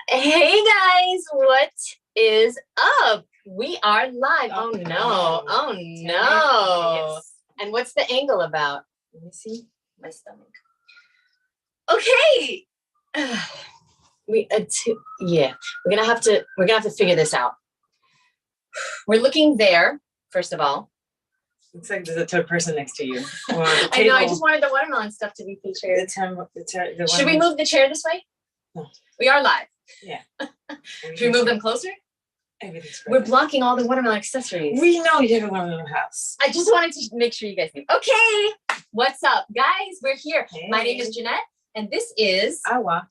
Hey guys, what is up? We are live. Oh no. Oh no. And what's the angle about? Let me see my stomach. Okay. We're gonna have to figure this out. We're looking there, first of all. Looks like there's a third person next to you. Well, I know, I just wanted the watermelon stuff to be featured. Should we move the chair this way? No. We are live. Yeah. Should we move them closer? We're blocking all the watermelon accessories. We know you have a watermelon house. I just wanted to make sure you guys knew. Okay. What's up, guys? We're here. Hey. My name is Jeanette, and this is Awa.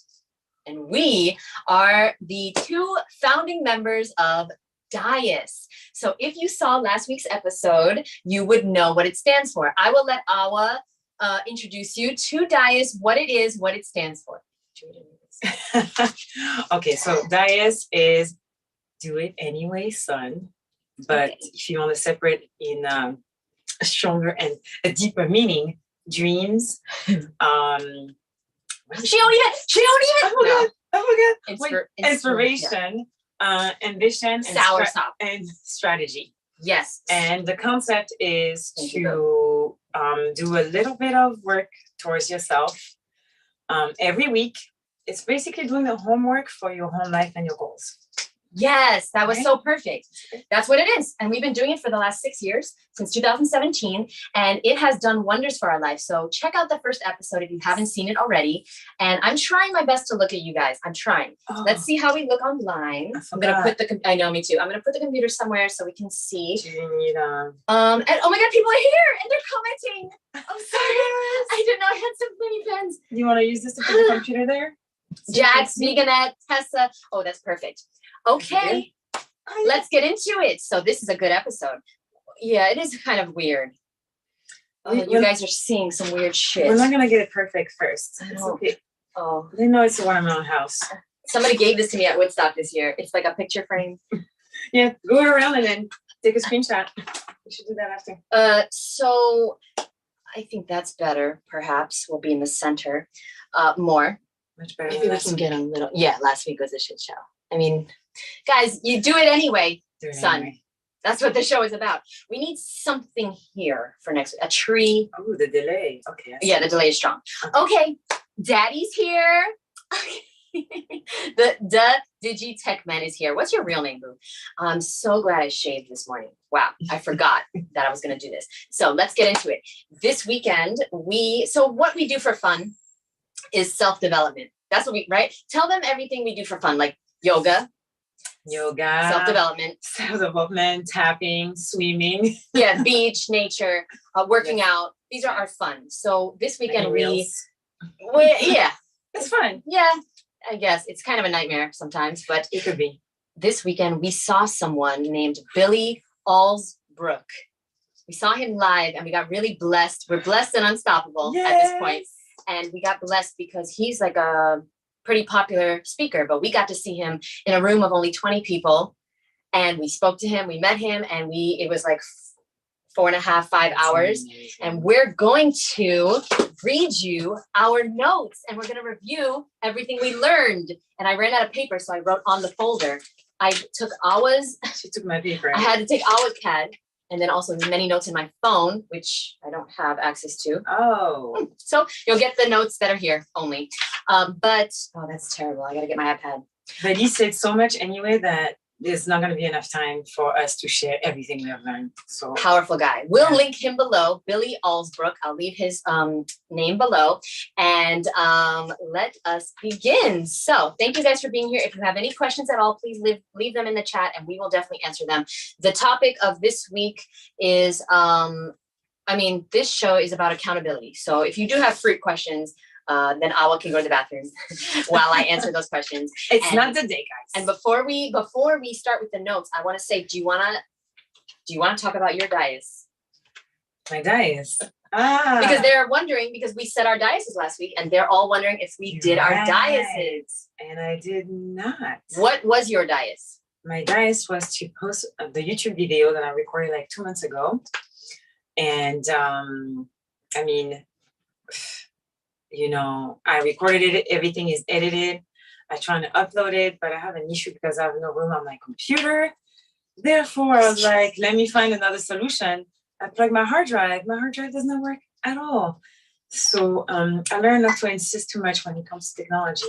And we are the two founding members of D.I.A.S. So if you saw last week's episode, you would know what it stands for. I will let Awa introduce you to D.I.A.S, what it is, what it stands for. Okay, so D.I.A.S is do it anyway, son. But okay, if you want to separate in a stronger and a deeper meaning, dreams. She don't even. I forgot. Inspiration, ambition, and strategy. Yes. And the concept is to do a little bit of work towards yourself every week. It's basically doing the homework for your home life and your goals. Yes, that was so perfect. That's what it is. And we've been doing it for the last 6 years, since 2017, and it has done wonders for our life. So check out the first episode if you haven't seen it already. And I'm trying my best to look at you guys. I'm trying. Oh. Let's see how we look online. I'm going to put I know, me too. I'm going to put the computer somewhere so we can see. Do you need and oh my God, people are here and they're commenting. I'm sorry. I didn't know I had so many pens. You want to use this to put the computer there? Jax, Veganette, Tessa. Oh, that's perfect. Okay, let's get into it. So this is a good episode. Yeah, it is kind of weird. You guys are seeing some weird shit. We're not going to get it perfect first. It's okay. Oh. They know it's a watermelon house. Somebody gave this to me at Woodstock this year. It's like a picture frame. Yeah, go around and then take a screenshot. We should do that after. So I think that's better. Perhaps we'll be in the center more. Much better. Maybe we can get a little. Yeah, last week was a shit show. I mean, guys, you do it anyway, son. Anyway. That's what the show is about. We need something here for next week. A tree. Oh, the delay. Okay. Yeah, the delay is strong. Okay, Daddy's here. the Digitech Man is here. What's your real name, boo? I'm so glad I shaved this morning. Wow, I forgot that I was going to do this. So let's get into it. This weekend, what we do for fun is self-development. That's what right? Tell them everything we do for fun, like yoga, self-development, tapping, swimming. Yeah, beach, nature, working out. These are our fun. So this weekend yeah, it's fun. Yeah, I guess it's kind of a nightmare sometimes, but it could be. This weekend we saw someone named Billy Allsbrook. We saw him live and we got really blessed. We're blessed and unstoppable at this point. And we got blessed because he's like a pretty popular speaker, but we got to see him in a room of only 20 people. And we spoke to him, we met him, and it was like 4.5, 5 hours. And we're going to read you our notes and we're going to review everything we learned. And I ran out of paper, so I wrote on the folder. I took Awa's. She took my paper. I had to take Awa's CAD. And then also many notes in my phone, which I don't have access to. Oh. So you'll get the notes that are here only. But, that's terrible. I got to get my iPad. But he said so much anyway that there's not going to be enough time for us to share everything we have learned. So powerful guy. We'll link him below, Billy Allsbrook. I'll leave his name below. And let us begin. So thank you guys for being here. If you have any questions at all, please leave them in the chat and we will definitely answer them. The topic of this week is, this show is about accountability. So if you do have fruit questions, then Awa can go to the bathroom while I answer those questions. It's not the day, guys. And before we start with the notes, I want to say, do you want to talk about your D.I.A.S? My D.I.A.S. Because they're wondering, because we said our D.I.A.S last week, and they're all wondering if we did our D.I.A.S. And I did not. What was your D.I.A.S? My D.I.A.S was to post the YouTube video that I recorded like 2 months ago. And I recorded it. Everything is edited. I'm trying to upload it, but I have an issue because I have no room on my computer. Therefore, I was like, let me find another solution. I plug my hard drive. My hard drive does not work at all. So I learned not to insist too much when it comes to technology.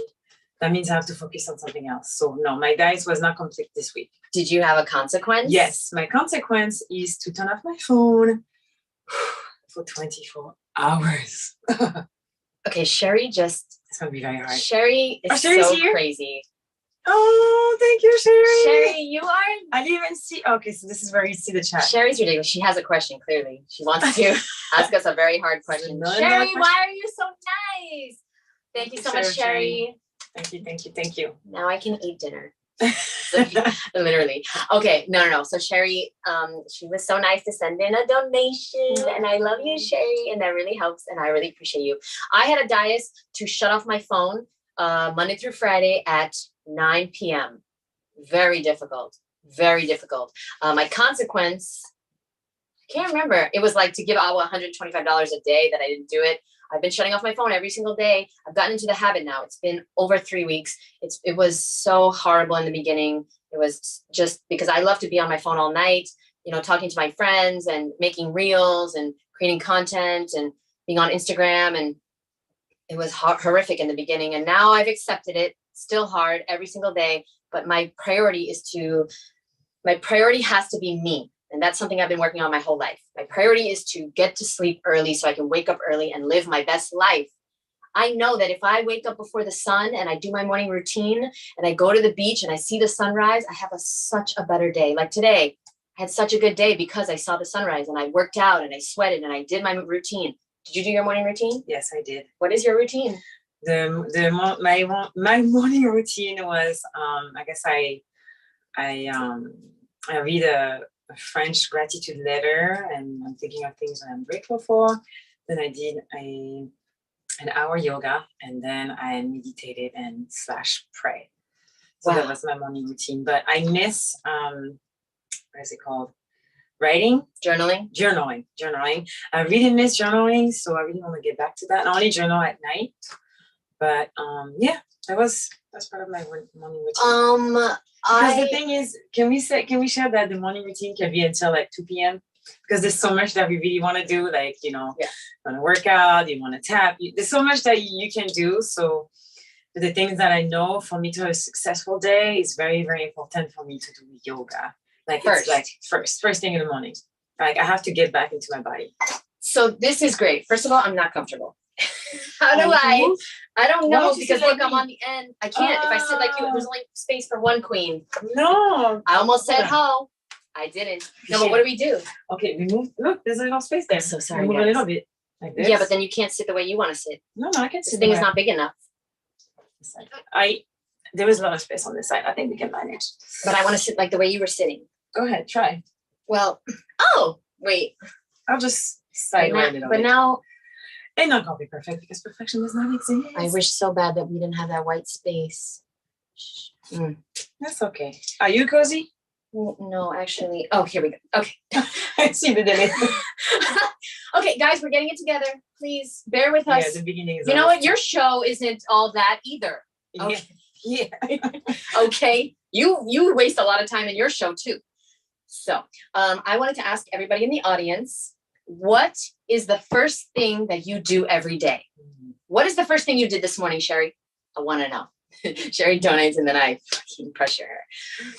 That means I have to focus on something else. So no, my D.I.A.S was not complete this week. Did you have a consequence? Yes, my consequence is to turn off my phone for 24 hours. Okay, Sherry just... It's going to be very hard. Sherry is Sherry's so here? crazy. Oh, thank you, Sherry. Sherry, you are... I didn't even see... Okay, so this is where you see the chat. Sherry's ridiculous. She has a question, clearly. She wants to ask us a very hard question. Sherry, why are you so nice? Thank you so much, Sherry. Thank you. Now I can eat dinner. Literally. Okay, no. So Sherry, she was so nice to send in a donation, and I love you, Sherry, and that really helps, and I really appreciate you. I had a D.I.A.S to shut off my phone Monday through Friday at 9 p.m. Very difficult. My consequence, I can't remember. It was like to give out $125 a day that I didn't do it. I've been shutting off my phone every single day. I've gotten into the habit now. It's been over 3 weeks. It was so horrible in the beginning. It was just because I love to be on my phone all night, talking to my friends and making reels and creating content and being on Instagram. And it was horrific in the beginning. And now I've accepted it. Still hard every single day. But my priority has to be me. And that's something I've been working on my whole life. My priority is to get to sleep early so I can wake up early and live my best life. I know that if I wake up before the sun and I do my morning routine and I go to the beach and I see the sunrise, I have such a better day. Like today, I had such a good day because I saw the sunrise and I worked out and I sweated and I did my routine. Did you do your morning routine? Yes, I did. What is your routine? My morning routine was I guess I read a French gratitude letter and I'm thinking of things that I'm grateful for. Then I did an hour yoga and then I meditated and / pray. So That was my morning routine. But I miss what is it called? Writing? Journaling. I really miss journaling, so I really want to get back to that. I only journal at night. But that's part of my morning routine. Because the thing is, can we share that the morning routine can be until like 2 p.m.? Because there's so much that we really want to do, like, you want to work out, you want to tap. There's so much that you can do. So the things that I know for me to have a successful day is very, very important for me to do yoga. Like first thing in the morning. Like I have to get back into my body. So this is great. First of all, I'm not comfortable. How do I don't know because look, I'm on the end. I can't. If I sit like you, there's only space for one queen. No. I almost said ho. I didn't. No, but what do we do? Okay, we move. Look, there's enough space there. I'm so sorry. Move a little bit. Like this. Yeah, but then you can't sit the way you want to sit. No, I can sit. This thing is not big enough. There is a lot of space on this side. I think we can manage. But I want to sit like the way you were sitting. Go ahead, try. Well, wait. I'll just sideways it. But now. It's not going to be perfect because perfection does not exist. I wish so bad that we didn't have that white space. That's okay. Are you cozy? No, actually. Oh, here we go. Okay. I see the delay. Okay, guys, we're getting it together. Please bear with us. Yeah, the beginning is. You know what? Your show isn't all that either. Okay. Yeah. Okay. You waste a lot of time in your show too. So, I wanted to ask everybody in the audience, what is the first thing that you do every day? What is the first thing you did this morning, Sherry? I want to know. Sherry donates and then I fucking pressure her.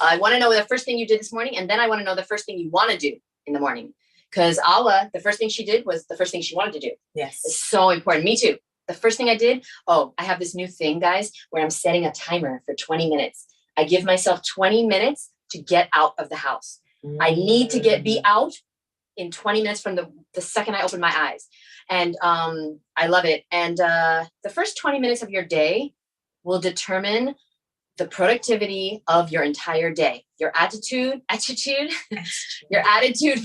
I want to know the first thing you did this morning, and then I want to know the first thing you want to do in the morning. Because Ala, the first thing she did was the first thing she wanted to do. Yes. It's so important. Me too. The first thing I did, I have this new thing, guys, where I'm setting a timer for 20 minutes. I give myself 20 minutes to get out of the house. I need to be out in 20 minutes from the second I open my eyes. And I love it. And the first 20 minutes of your day will determine the productivity of your entire day. Your attitude for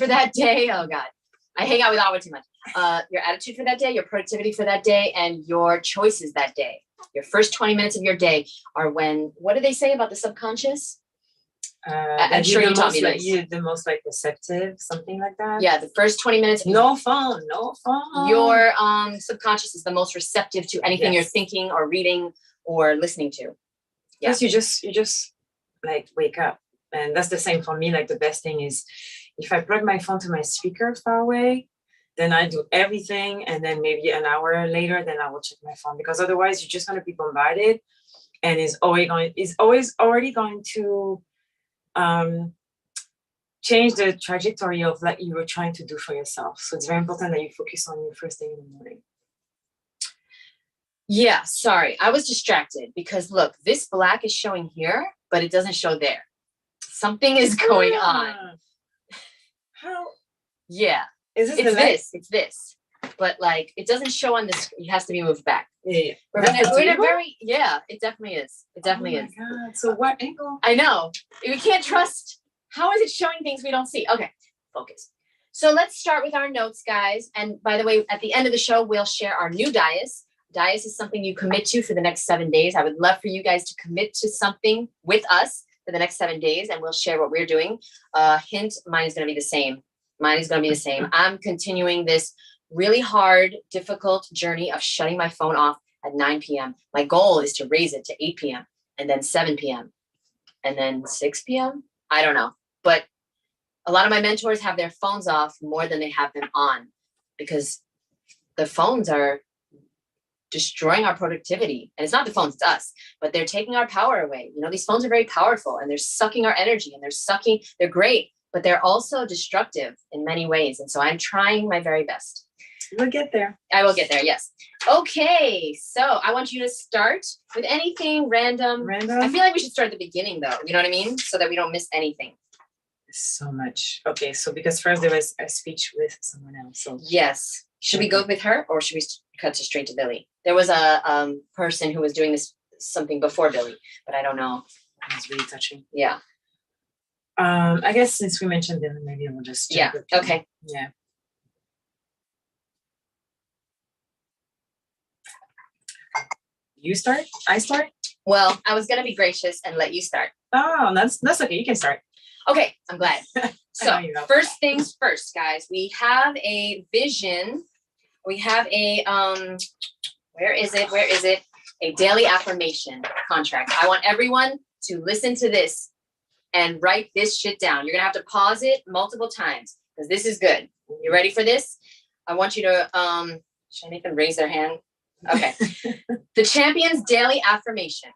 that day. Oh God, I hang out with Awa too much. Your attitude for that day, your productivity for that day, and your choices that day. Your first 20 minutes of your day are what do they say about the subconscious? I'm sure you taught me this. You're the most like receptive, something like that. Yeah, the first 20 minutes. No phone. Your subconscious is the most receptive to anything you're thinking or reading or listening to. Yes, you just like wake up, and that's the same for me. Like the best thing is if I plug my phone to my speaker far away, then I do everything, and then maybe an hour later, then I will check my phone, because otherwise you're just going to be bombarded, and is always already going to change the trajectory of what you were trying to do for yourself. So it's very important that you focus on your first thing in the morning. Yeah, sorry, I was distracted because look, this black is showing here, but it doesn't show there. Something is going on. How? Yeah. It's this. But like, it doesn't show on this. It has to be moved back. Yeah. We're in a very, it definitely is. It definitely is. Oh my God. So what angle? I know. We can't trust. How is it showing things we don't see? Okay, focus. So let's start with our notes, guys. And by the way, at the end of the show, we'll share our new D.I.A.S. D.I.A.S is something you commit to for the next 7 days. I would love for you guys to commit to something with us for the next 7 days, and we'll share what we're doing. Hint, mine is going to be the same. I'm continuing this really hard, difficult journey of shutting my phone off at 9 p.m. My goal is to raise it to 8 p.m. and then 7 p.m. and then 6 p.m. I don't know. But a lot of my mentors have their phones off more than they have them on, because the phones are destroying our productivity. And it's not the phones, it's us, but they're taking our power away. You know, these phones are very powerful, and they're sucking our energy, and they're great, but they're also destructive in many ways. And so I'm trying my very best. We'll get there. I will get there, yes. Okay, so I want you to start with anything random. I feel like we should start at the beginning, though. You know what I mean? So that we don't miss anything. So much. Okay, so because first there was a speech with someone else. So yes. Should we go with her, or should we cut straight to Billy? There was a person who was doing something before Billy, but I don't know. It's really touching. Yeah. I guess since we mentioned Billy, maybe we'll just okay. Yeah. You start? I start? Well, I was gonna be gracious and let you start. Oh, that's okay. You can start. Okay, I'm glad. So first things first, guys. We have a vision. We have a where is it? A daily affirmation contract. I want everyone to listen to this and write this shit down. You're gonna have to pause it multiple times because this is good. You ready for this? I want you to should I make them raise their hand? Okay. The champion's daily affirmation.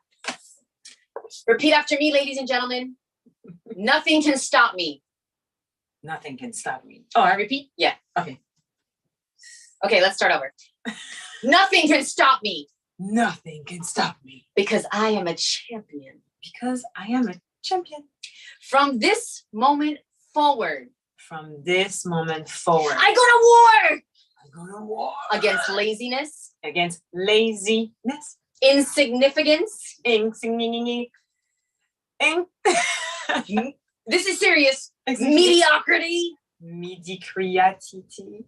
Repeat after me, ladies and gentlemen. Nothing can stop me. Nothing can stop me. Oh, I repeat? Yeah. Okay. Okay, let's start over. Nothing can stop me. Nothing can stop me. Because I am a champion. Because I am a champion. From this moment forward. From this moment forward. I go to war. I go to war. Against laziness. Against laziness. Insignificance. This is serious. Mediocrity. Mediocrity.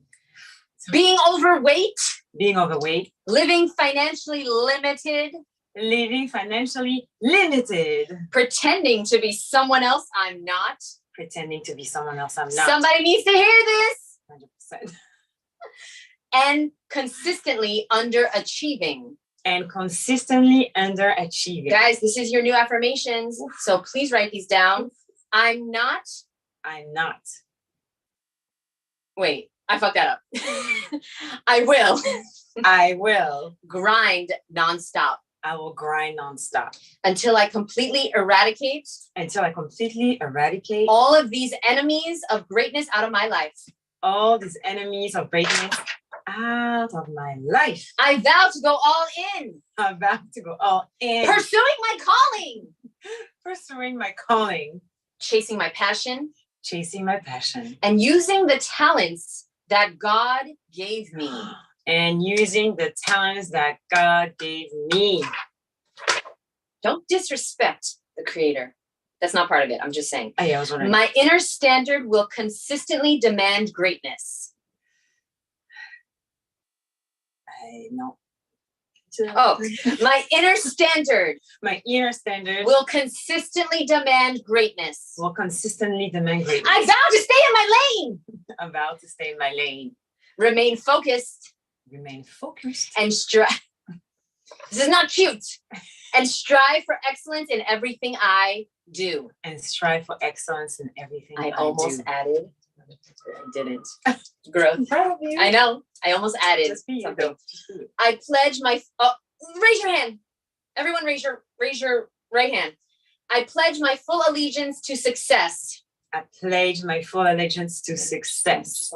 Being overweight. Being overweight. Living financially limited. Living financially limited. Pretending to be someone else I'm not. Pretending to be someone else I'm not. Somebody needs to hear this. 100%. And consistently underachieving. And consistently underachieving. Guys, this is your new affirmations. So please write these down. I'm not. Wait, I fucked that up. I will. I will. Grind nonstop. I will grind nonstop. Until I completely eradicate. All of these enemies of greatness out of my life. All these enemies of greatness out of my life. I vow to go all in. I vow to go all in. Pursuing my calling. Pursuing my calling. Chasing my passion. Chasing my passion. And using the talents that God gave me. And using the talents that God gave me. Don't disrespect the Creator. That's not part of it. I'm just saying. Oh, yeah, I was wondering. My inner standard will consistently demand greatness. No. Oh, my inner standard. My inner standard Will consistently demand greatness. will consistently demand greatness. I vow to stay in my lane. I'm about to stay in my lane. Remain focused. Remain focused. And strive. This is not cute. And strive for excellence in everything I do. And strive for excellence in everything I almost do. added. I didn't. Growth. Proud of you. I know. I almost added something. I pledge my. Oh, raise your hand. Everyone, raise your right hand. I pledge my full allegiance to success. I pledge my full allegiance to success.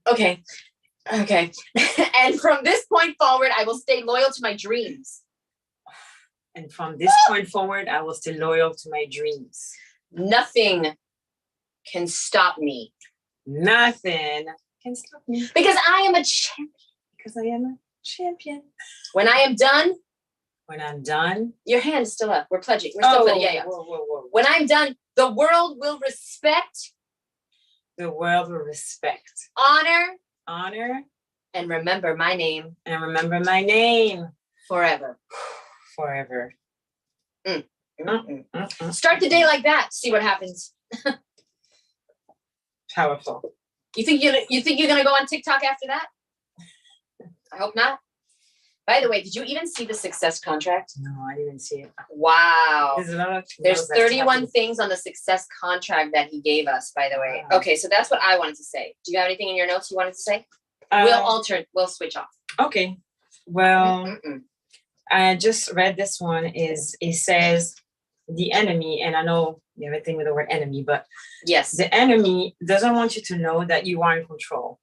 Okay. And from this point forward, I will stay loyal to my dreams. And from this point forward, I will stay loyal to my dreams. Nothing can stop me. Nothing can stop me. Because I am a champion. Because I am a champion. When I am done. When I'm done. Your hand is still up. We're pledging. We're still pledging. Yeah. Whoa. When I'm done, the world will respect. The world will respect. Honor. And remember my name. Forever. Forever. Start the day like that. See what happens. Powerful. You think you're gonna go on TikTok after that? I hope not. By the way, did you even see the success contract? No, I didn't see it. Wow. There's 31 happen. Things on the success contract that he gave us, by the way. Wow. Okay, so that's what I wanted to say. Do you have anything in your notes you wanted to say? We'll switch off. Okay. Well, I just read this one. It says the enemy, and I know you have a thing with the word enemy, but yes, the enemy doesn't want you to know that you are in control.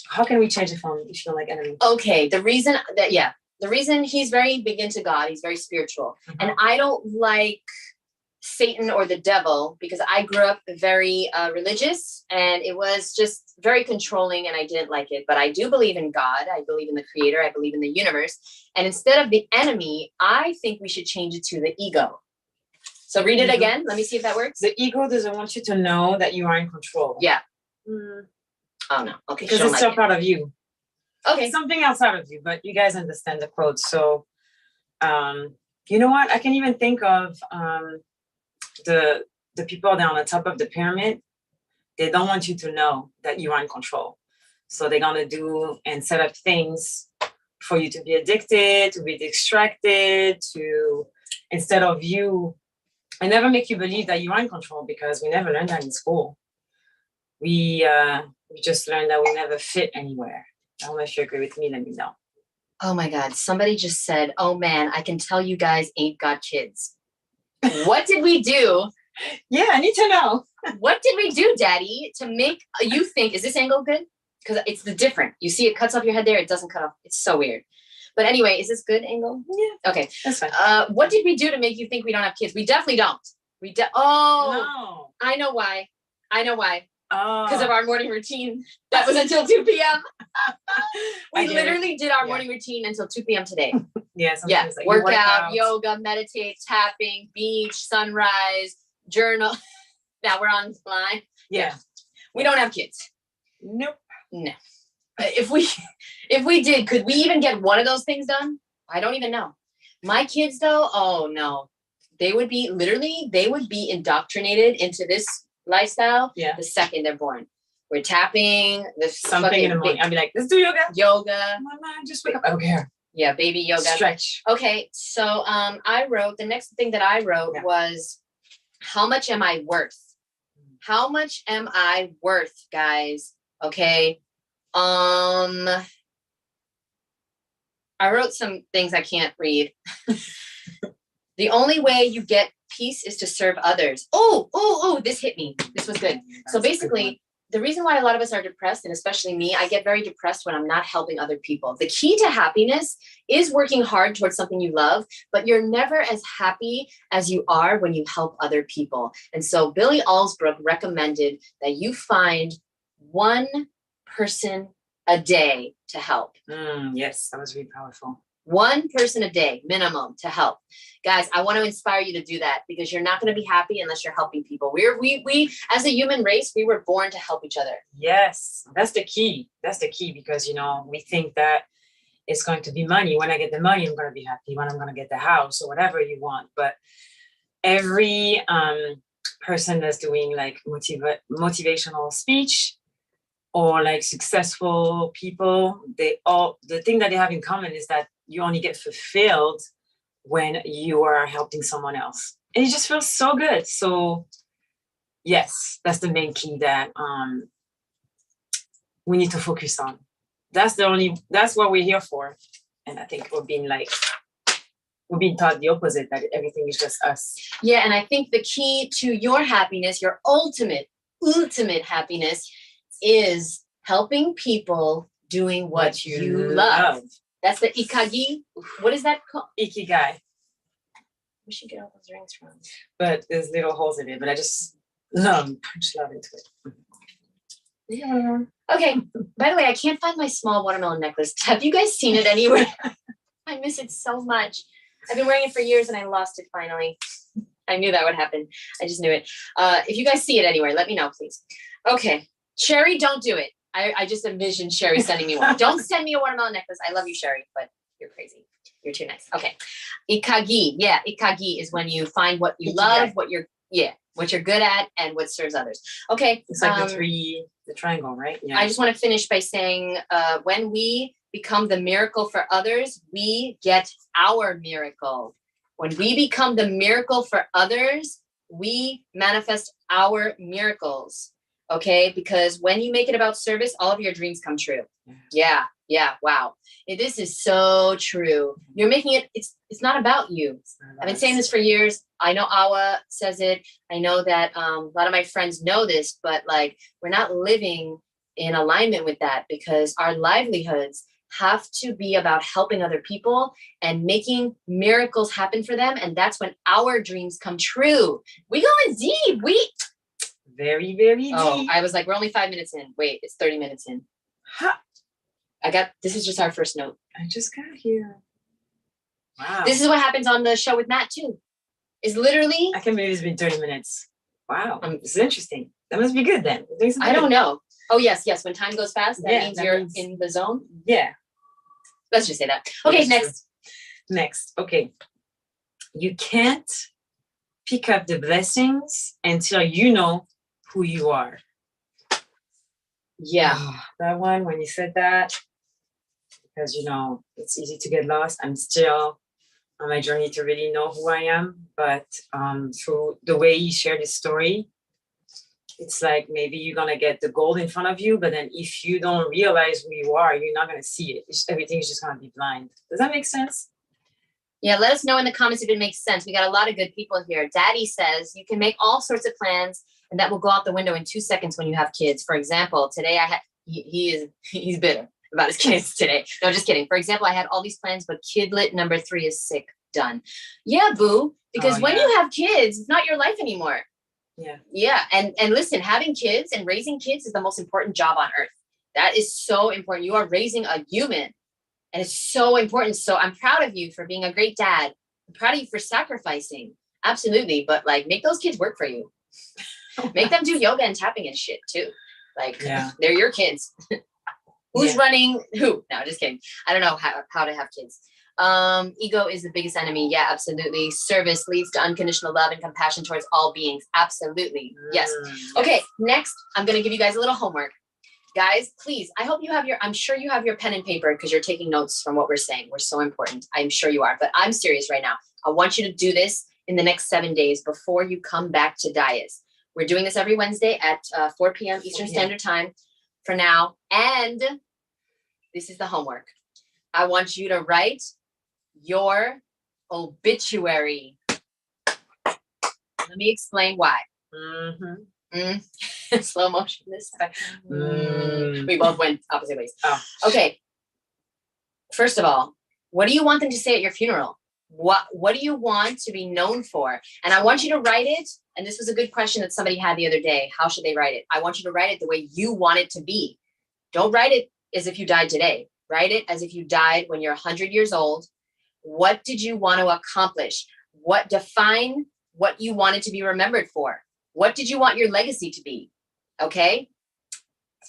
How can we change it from if you don't like enemy? Okay, the reason he's very big into God, he's very spiritual. And I don't like Satan or the devil because I grew up very religious and it was just very controlling and I didn't like it. But I do believe in God. I believe in the creator. I believe in the universe. And instead of the enemy, I think we should change it to the ego. So read it again. Let me see if that works. The ego doesn't want you to know that you are in control. Yeah. Oh, no. Okay. Because it's still part of you. Okay. It's something outside of you, but you guys understand the quote. So, you know what? I can even think of the people that are on the top of the pyramid. They don't want you to know that you are in control. So they're going to do and set up things for you to be addicted, to be distracted, to, instead of you, and never make you believe that you are in control because we never learned that in school. We just learned that we never fit anywhere. I don't know if you agree with me, let me know. Oh my God. Somebody just said, oh man, I can tell you guys ain't got kids. What did we do? Yeah, I need to know. What did we do, Daddy, to make you think, is this angle good? Because it's the different. You see it cuts off your head there. It doesn't cut off. It's so weird. But anyway, is this good angle? Yeah. Okay. That's fine. What did we do to make you think we don't have kids? We definitely don't. No. I know why. Oh. Because of our morning routine. That was until 2 p.m. We literally did our morning routine until 2 p.m. today. Yeah. Yeah. Like Workout, yoga, meditate, tapping, beach, sunrise, journal. Now we're online. Yeah. We don't have kids. Nope. No. If we did, could we even get one of those things done? I don't even know. My kids though, oh no. They would be indoctrinated into this lifestyle the second they're born. We're tapping something in the morning. I'd be like, let's do yoga. Mama, just wake up. I don't care. Yeah, baby yoga. Stretch. Okay, so I wrote, the next thing that I wrote was, how much am I worth? How much am I worth, guys? Okay. I wrote some things I can't read. The only way you get peace is to serve others. Oh, this hit me. This was good. So basically, the reason why a lot of us are depressed, and especially me, I get very depressed when I'm not helping other people. The key to happiness is working hard towards something you love, but you're never as happy as you are when you help other people. And so Billy Allsbrook recommended that you find one person a day to help. Yes, that was really powerful. One person a day minimum to help. Guys, I want to inspire you to do that because you're not going to be happy unless you're helping people. We as a human race, we were born to help each other. Yes, that's the key. That's the key because, we think that it's going to be money. When I get the money, I'm going to be happy. When I'm going to get the house or whatever you want. But every person that's doing like motivational speech or like successful people, the thing that they have in common is that you only get fulfilled when you are helping someone else. And it just feels so good. So yes, that's the main key that we need to focus on. That's what we're here for. And I think we're being taught the opposite, that everything is just us. Yeah, and I think the key to your happiness, your ultimate happiness, is helping people doing what you love. That's the ikagi. What is that called? Ikigai. We should get all those rings from. But there's little holes in it, but I just punch love into it. Yeah. Okay. By the way, I can't find my small watermelon necklace. Have you guys seen it anywhere? I miss it so much. I've been wearing it for years and I lost it finally. I knew that would happen. I just knew it. If you guys see it anywhere, let me know, please. Okay. Sherry, don't do it. I just envisioned Sherry sending me one. Don't send me a watermelon necklace. I love you, Sherry, but you're crazy. You're too nice. Okay. Ikagi. Yeah, ikagi is when you find what you love, what you're good at, and what serves others. Okay. It's like the triangle, right? Yeah. I just want to finish by saying when we become the miracle for others, we get our miracle. When we become the miracle for others, we manifest our miracles. Okay, because when you make it about service, all of your dreams come true. Yeah. Wow. This is so true. You're making it. It's not about you. I've been saying this for years. I know Awa says it. I know that a lot of my friends know this, but like we're not living in alignment with that because our livelihoods have to be about helping other people and making miracles happen for them. And that's when our dreams come true. We going deep. Very, very deep. Oh, I was like, we're only 5 minutes in. Wait, it's 30 minutes in. This is just our first note. I just got here. Wow. This is what happens on the show with Matt too. Is literally. I can't believe it's been 30 minutes. Wow. This is interesting. That must be good then. I don't know. Oh, yes. When time goes fast, that means you're in the zone. Yeah. Let's just say that. Okay, Next. Okay. You can't pick up the blessings until you know who you are. Yeah. That one, when you said that, because, it's easy to get lost. I'm still on my journey to really know who I am. But through the way you shared the story, it's like maybe you're going to get the gold in front of you. But then if you don't realize who you are, you're not going to see it. Everything's just going to be blind. Does that make sense? Yeah, let us know in the comments if it makes sense. We got a lot of good people here. Daddy says you can make all sorts of plans and that will go out the window in 2 seconds when you have kids. For example, today he's bitter about his kids today. No, just kidding. For example, I had all these plans, but kidlet number 3 is sick. Done. Yeah, boo. Because when you have kids, it's not your life anymore. Yeah. Yeah. And listen, having kids and raising kids is the most important job on earth. That is so important. You are raising a human. And it's so important. So I'm proud of you for being a great dad. I'm proud of you for sacrificing. Absolutely. But like, make those kids work for you. Make them do yoga and tapping and shit too. Like, they're your kids. Who's running who? No, just kidding. I don't know how to have kids. Ego is the biggest enemy. Yeah, absolutely. Service leads to unconditional love and compassion towards all beings. Absolutely. Yes. Okay. Next, I'm going to give you guys a little homework. Guys, please, I'm sure you have your pen and paper because you're taking notes from what we're saying. We're so important. I'm sure you are, but I'm serious right now. I want you to do this in the next 7 days before you come back to D.I.A.S. We're doing this every Wednesday at 4 p.m. Eastern Standard Time for now. And this is the homework. I want you to write your obituary. Let me explain why. Slow motion this time. We both went opposite ways. Okay. First of all, what do you want them to say at your funeral? What do you want to be known for? And I want you to write it. And this was a good question that somebody had the other day. How should they write it? I want you to write it the way you want it to be. Don't write it as if you died today. Write it as if you died when you're 100 years old. What did you want to accomplish? Define what you wanted to be remembered for. What did you want your legacy to be? Okay.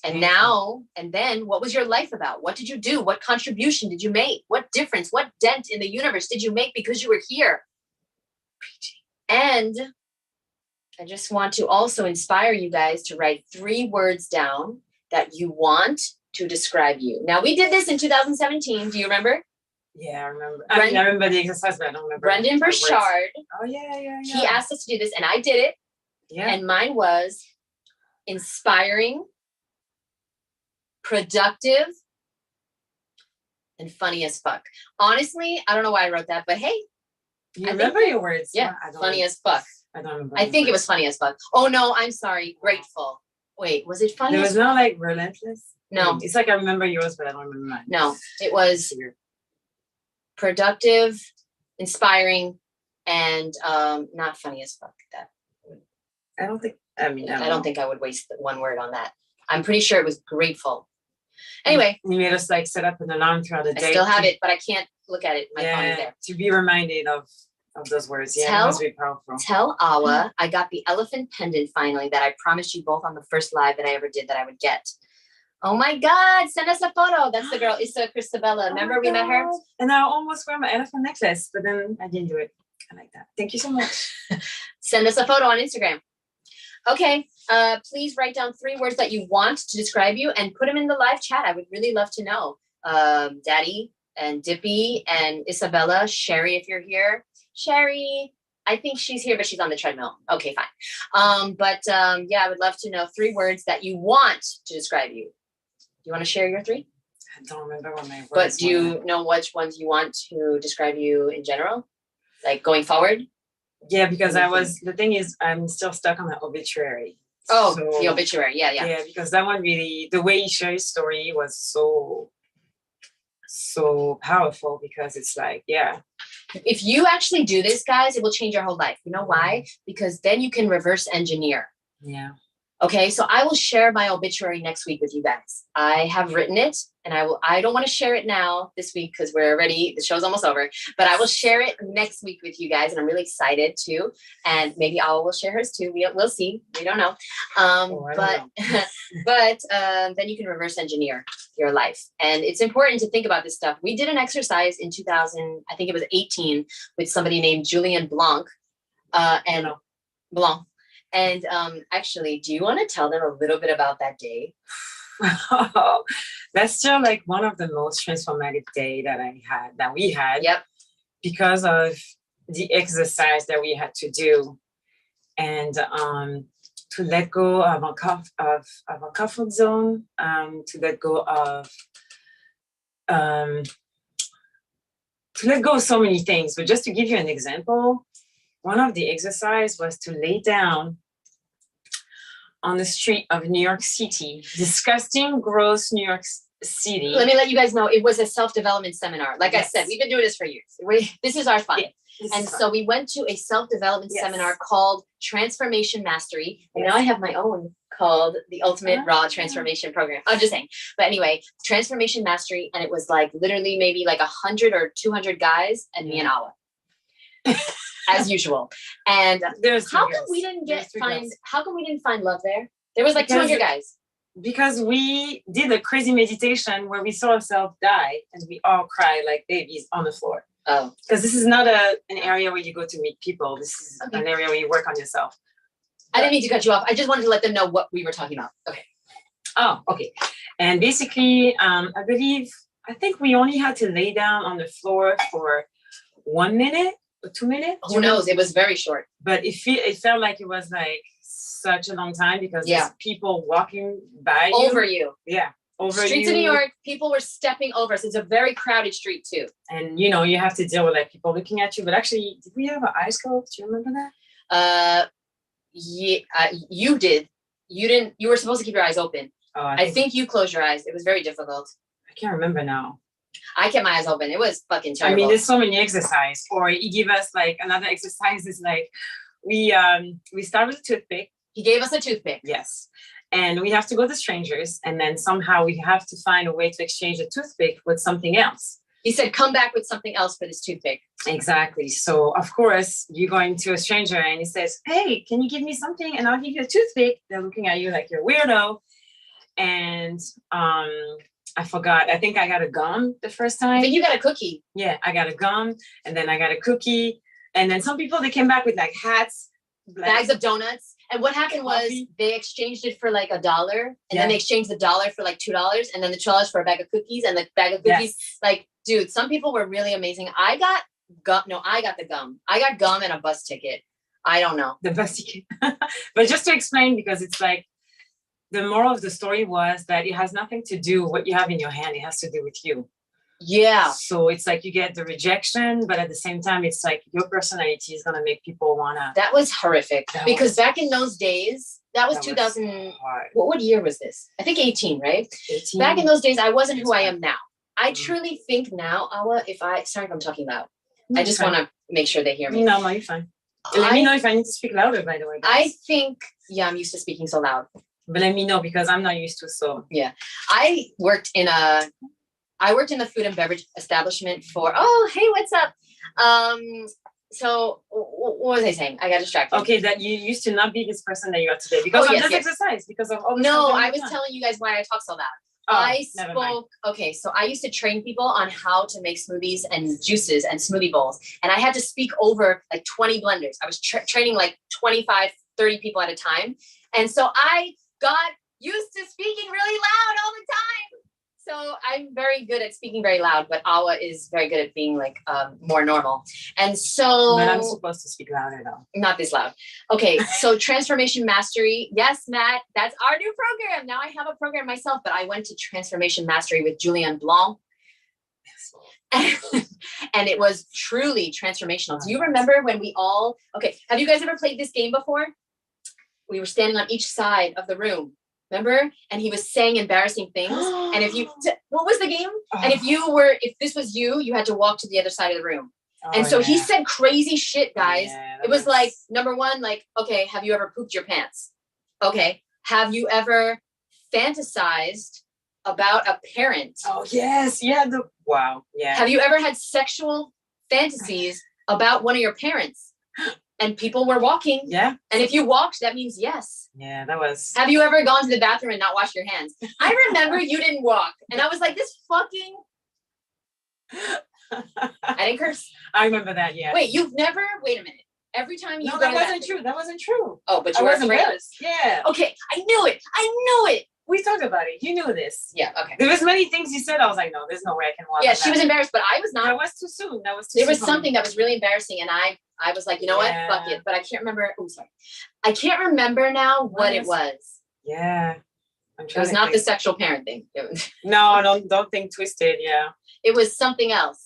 And now, and then what was your life about? What did you do? What contribution did you make? What difference, what dent in the universe did you make because you were here? And I just want to also inspire you guys to write 3 words down that you want to describe you. Now, we did this in 2017. Do you remember? Yeah, I remember. I remember the exercise, but I don't remember. Brendan Burchard. Oh, yeah. He asked us to do this, and I did it. Yeah. And mine was inspiring, productive, and funny as fuck. Honestly, I don't know why I wrote that, but hey. You remember your words? Yeah, funny as fuck. I don't remember. I think it was funny as fuck. Oh, no, I'm sorry. Grateful. Wait, was it funny? There was no like relentless? No. It's like I remember yours, but I don't remember mine. No, it was productive, inspiring, and not funny as fuck. That I don't think. I don't think I would waste 1 word on that. I'm pretty sure it was grateful. Anyway, you made us like set up an alarm throughout the day. I still have it, but I can't look at it. My phone is there. To be reminded of those words. Yeah, that must be powerful. Tell Awa I got the elephant pendant finally that I promised you both on the first live that I ever did that I would get. Oh my God, send us a photo. That's the girl, Issa Christabella. Remember we met her? And I almost wear my elephant necklace, but then I didn't do it. I like that. Thank you so much. Send us a photo on Instagram. Okay, please write down 3 words that you want to describe you and put them in the live chat. I would really love to know. Daddy and Dippy and Isabella, Sherry, if you're here. Sherry, I think she's here, but she's on the treadmill. Okay, fine. Yeah, I would love to know 3 words that you want to describe you. Do you want to share your 3? I don't remember what my words But do you know which ones you want to describe you in general? Like going forward? Yeah, because the thing is, I'm still stuck on the obituary. Oh, so, the obituary. Yeah. Yeah, because that one really, the way you share your story was so powerful because it's like, yeah. If you actually do this, guys, it will change your whole life. You know why? Because then you can reverse engineer. Yeah. Okay, so I will share my obituary next week with you guys. I have written it, and I don't want to share it now this week because the show's almost over, but I will share it next week with you guys, and I'm really excited too. And maybe I will share hers too. We'll see. We don't know. But then you can reverse engineer your life. And it's important to think about this stuff. We did an exercise in 2000, I think it was 18, with somebody named Julian Blanc. Blanc. And actually, do you want to tell them a little bit about that day? That's still like one of the most transformative day that we had. Yep. Because of the exercise that we had to do, and to let go of a comfort zone, to let go of so many things. But just to give you an example, one of the exercise was to lay down on the street of New York City, disgusting, gross New York City. Let me let you guys know, it was a self-development seminar. Like I said, we've been doing this for years. This is our fun. Yeah, so we went to a self-development seminar called Transformation Mastery. And now I have my own called the Ultimate Raw Transformation Program. I'm just saying. But anyway, Transformation Mastery. And it was like literally maybe like 100 or 200 guys and me and Awa. As usual. And how come we didn't find love there? There was like 200 guys. Because we did a crazy meditation where we saw ourselves die and we all cried like babies on the floor. Oh. Because this is not an area where you go to meet people. This is an area where you work on yourself. I didn't mean to cut you off. I just wanted to let them know what we were talking about. Okay. Oh, okay. And basically, I think we only had to lay down on the floor for 1 minute. 2 minutes? Who knows? It was very short. But it felt like it was like such a long time because there's people walking by over you. Yeah. Over Streets of New York, people were stepping over us. It's a very crowded street too. And you have to deal with like people looking at you. But actually, did we have an eyes closed? Do you remember that? Yeah, you did. You didn't. You were supposed to keep your eyes open. Oh, I think you closed your eyes. It was very difficult. I can't remember now. I kept my eyes open. It was fucking terrible. I mean, there's so many exercises. Or he gave us like another exercise is like we start with a toothpick. He gave us a toothpick. Yes. And we have to go to strangers. And then somehow we have to find a way to exchange the toothpick with something else. He said, come back with something else for this toothpick. Exactly. So, of course, you're going to a stranger and he says, hey, can you give me something? And I'll give you a toothpick. They're looking at you like you're a weirdo. and I forgot. I think I got a gum the first time. I think you got a cookie. Yeah, I got a gum, and then I got a cookie, and then some people, they came back with like hats, bags of donuts. And what happened was they exchanged it for like $1, and then they exchanged the $1 for like $2, and then the $2 for a bag of cookies, and the bag of cookies. Yes. Like, dude, some people were really amazing. I got gum. No, I got the gum. I got gum and a bus ticket. I don't know. The bus ticket. But just to explain, because it's like, the moral of the story was that it has nothing to do with what you have in your hand. It has to do with you. Yeah. So it's like you get the rejection, but at the same time, it's like your personality is going to make people want to. That was horrific. Because back in those days, that was 2000. What year was this? I think 18, right? 18. Back in those days, I wasn't who I am now. I truly think now, Awa, sorry if I'm talking loud. I just want to make sure they hear me. No, you're fine. Let me know if I need to speak louder, by the way. Guys. I think, I'm used to speaking so loud. But let me know, because I'm not used to, so. Yeah. I worked in a food and beverage establishment for, hey, what's up? So what was I saying? I got distracted. Okay, that you used to not be this person that you are today because of this exercise, because of all this. No, I was telling you guys why I talk so loud. I spoke, okay, so I used to train people on how to make smoothies and juices and smoothie bowls. And I had to speak over like 20 blenders. I was training like 25, 30 people at a time. And so I got used to speaking really loud all the time. So I'm very good at speaking very loud, but Awa is very good at being like more normal. And so. But I'm supposed to speak louder though. Not this loud. Okay, so Transformation Mastery. Yes, Matt, that's our new program. Now I have a program myself, but I went to Transformation Mastery with Julien Blanc. And it was truly transformational. Do you remember when we all, have you guys ever played this game before? We were standing on each side of the room. Remember? And he was saying embarrassing things. And what was the game? And if this was you, you had to walk to the other side of the room. And so he said crazy shit, guys. It was like, number one, like, okay, have you ever pooped your pants? Okay. Have you ever fantasized about a parent? Oh, yes. Yeah. Wow. Yeah. Have you ever had sexual fantasies about one of your parents? And people were walking. Yeah. And if you walked, that means yes. Yeah, that was. Have you ever gone to the bathroom and not washed your hands? I remember you didn't walk. And I was like, this fucking. I didn't curse. I remember that, yeah. Wait a minute. Every time you. No, that wasn't true. That wasn't true. Oh, but you were afraid. Yeah. Okay, I knew it. We talked about it. You knew this. Yeah, okay. There was many things you said. I was like, no, there's no way I can walk. Yeah, she was embarrassed, but I was not. That was too soon. There was something that was really embarrassing, and I was like, you know what? Fuck it. But I can't remember. Oh, sorry. I can't remember now what it was. Yeah. It was not the sexual parent thing. No, don't think twisted. Yeah. It was something else.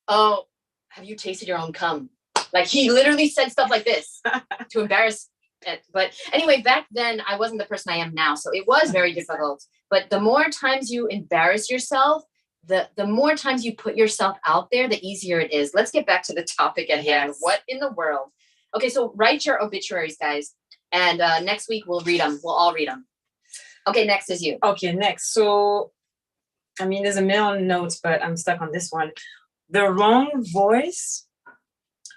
Oh, have you tasted your own cum? Like he literally said stuff like this to embarrass it. But anyway, back then I wasn't the person I am now. So it was very difficult. But the more times you embarrass yourself, the more times you put yourself out there, the easier it is. Let's get back to the topic at hand. What in the world? Okay, so write your obituaries, guys. And next week we'll read them. We'll all read them. Okay, next is you. Okay, next. So, I mean, there's a million notes, but I'm stuck on this one. The wrong voice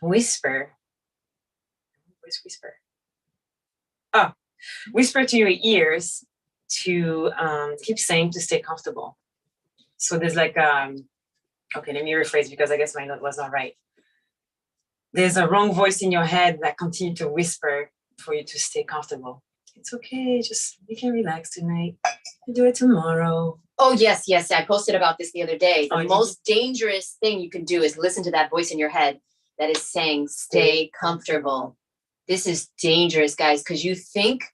whisper. Whisper to your ears to keep saying to stay comfortable. So there's like, okay, let me rephrase because I guess my note was not right. There's a wrong voice in your head that continues to whisper for you to stay comfortable. It's okay, you can relax tonight. You do it tomorrow. Oh, yes. I posted about this the other day. The most dangerous thing you can do is listen to that voice in your head that is saying, stay comfortable. This is dangerous, guys, because you think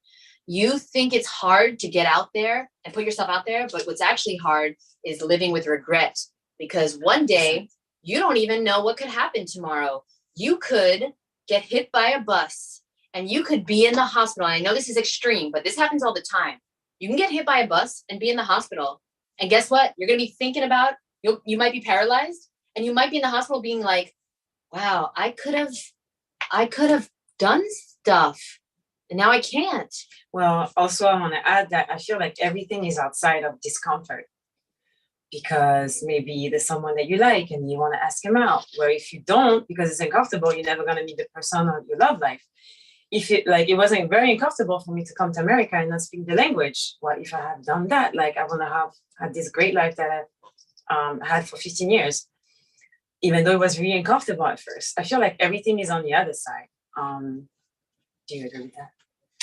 it's hard to get out there and put yourself out there, but what's actually hard is living with regret, because one day you don't even know what could happen tomorrow. You could get hit by a bus and you could be in the hospital. And I know this is extreme, but this happens all the time. You can get hit by a bus and be in the hospital. And guess what? You're going to be thinking about, you might be paralyzed and you might be in the hospital being like, wow, I could have done stuff and now I can't. Well, also I want to add that I feel like everything is outside of discomfort, because maybe there's someone that you like and you want to ask him out, where if you don't, because it's uncomfortable, you're never going to meet the person of your love life. if it wasn't very uncomfortable for me to come to America and not speak the language, what if I have done that? Like, I want to have had this great life that I've had for 15 years, even though it was really uncomfortable at first. I feel like everything is on the other side. Do you agree with that?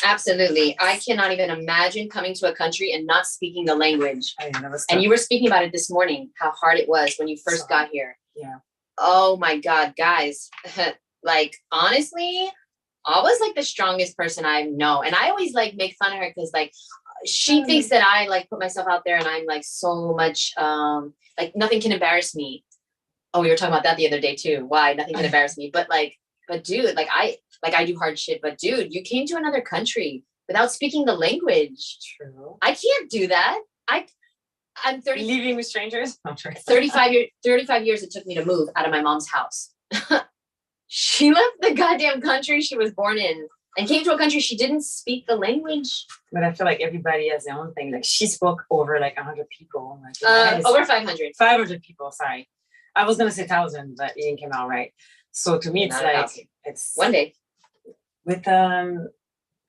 Absolutely. I cannot even imagine coming to a country and not speaking the language. I know, that was tough. And you were speaking about it this morning, how hard it was when you first got here. Yeah. Oh my God, guys. Like, honestly, I was like the strongest person I know. And I always like make fun of her because like she thinks that I like put myself out there and I'm like so much like nothing can embarrass me. Oh, we were talking about that the other day too. Why nothing can embarrass me. But dude, I do hard shit, but dude, you came to another country without speaking the language. True. I can't do that. I'm 30. Living with strangers? 35 years it took me to move out of my mom's house. She left the goddamn country she was born in and came to a country she didn't speak the language. But I feel like everybody has their own thing. Like, she spoke over like 100 people. Like, over 500. 500 people, sorry. I was going to say 1,000, but it didn't come out right. So to me, it's Not like, 1,000. it's One day. with, I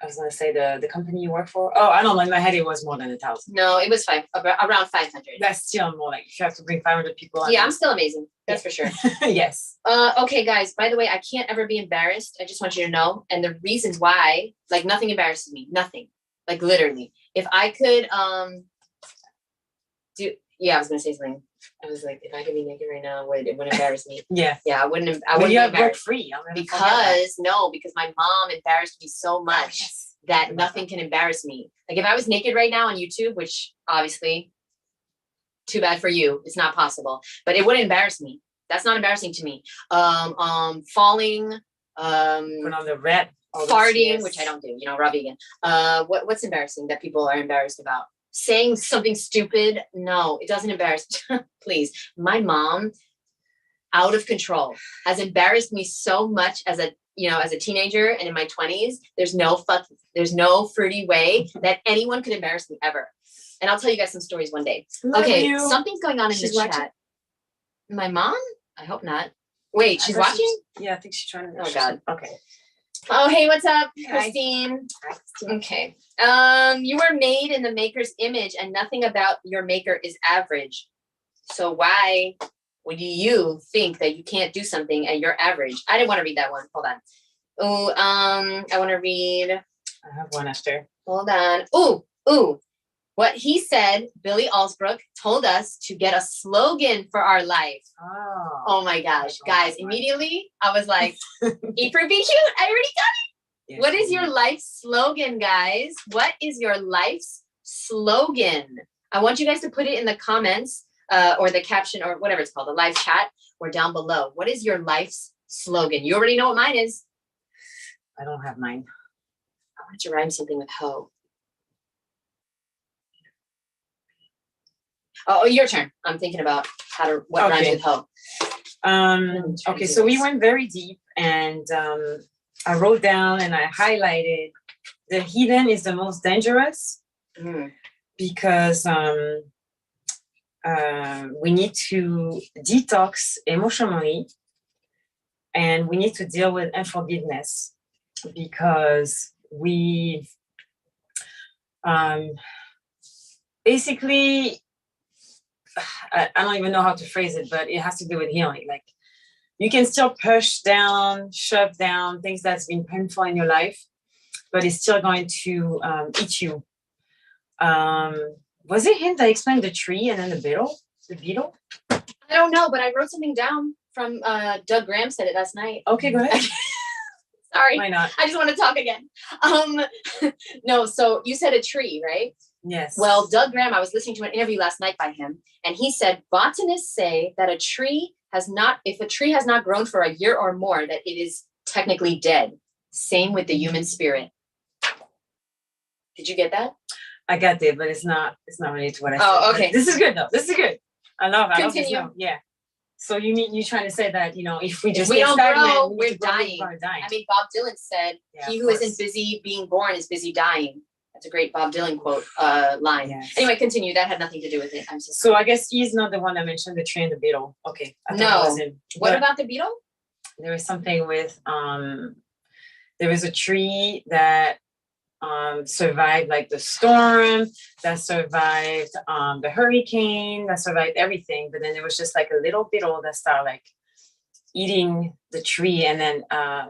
was going to say the company you work for. Oh, I don't know. In my head, it was more than 1,000. No, it was around 500. That's still more like if you have to bring 500 people. Yeah, I'm still amazing. That's for sure. Yes. Okay, guys, by the way, I can't ever be embarrassed. I just want you to know. And the reasons why, like, nothing embarrasses me. Nothing. Like, literally. If I could, I was going to say something. I was like, if I could be naked right now, it wouldn't embarrass me. Yeah. Yeah, I wouldn't be embarrassed. Free. Because my mom embarrassed me so much that nothing can embarrass me. Like, if I was naked right now on YouTube, which obviously, too bad for you, it's not possible, but it wouldn't embarrass me. That's not embarrassing to me. Falling, put on the red, farting, which I don't do, raw vegan. What's embarrassing that people are embarrassed about? Saying something stupid? No, it doesn't embarrass. Please. My mom, out of control, has embarrassed me so much as a teenager and in my 20s. There's no fruity way that anyone could embarrass me ever. And I'll tell you guys some stories one day. Okay, something's going on in the chat. My mom? I hope not. Wait, she's watching? Yeah, I think she's trying to. Oh God. Okay. Oh, hey, what's up, Hi. Christine? Okay. You were made in the maker's image and nothing about your maker is average. So why would you think that you can't do something and you're average? I didn't want to read that one. Hold on. Oh, I want to read. I have one after. Hold on. Ooh. What he said, Billy Allsbrook told us to get a slogan for our life. Oh my gosh. Guys, immediately I was like, eat, fruit, be cute. I already got it. Yes, what is your life slogan, guys? What is your life's slogan? I want you guys to put it in the comments or the caption or whatever it's called, the live chat or down below. What is your life's slogan? You already know what mine is. I don't have mine. I want to rhyme something with hoe. Oh, your turn. I'm thinking about what rhymes with hoe. Okay, so we went very deep and I wrote down and I highlighted the hidden is the most dangerous because we need to detox emotionally and we need to deal with unforgiveness because we basically I don't even know how to phrase it, but it has to do with healing. Like, you can still push down, shove down things that's been painful in your life, but it's still going to eat you. Was it him that explained the tree and then the beetle? The beetle? I don't know, but I wrote something down from Doug Graham said it last night. Okay, go ahead. Sorry. Why not? I just want to talk again. No, so you said a tree, right? Yes. Well, Doug Graham, I was listening to an interview last night by him, and he said botanists say that if a tree has not grown for a year or more, that it is technically dead. Same with the human spirit. Did you get that? I got it, but it's not related to what I said. Oh, okay. This is good though. This is good. I love Continue. Yeah. So you're trying to say that, if we just don't grow, we're dying. I mean, Bob Dylan said, he who isn't busy being born is busy dying. That's a great Bob Dylan quote line. Yes. Anyway, continue. That had nothing to do with it. So I guess he's not the one that mentioned the tree and the beetle. Okay. No. What about the beetle? There was something with There was a tree that survived like the storm, that survived the hurricane, that survived everything. But then there was just like a little beetle that started like eating the tree, and then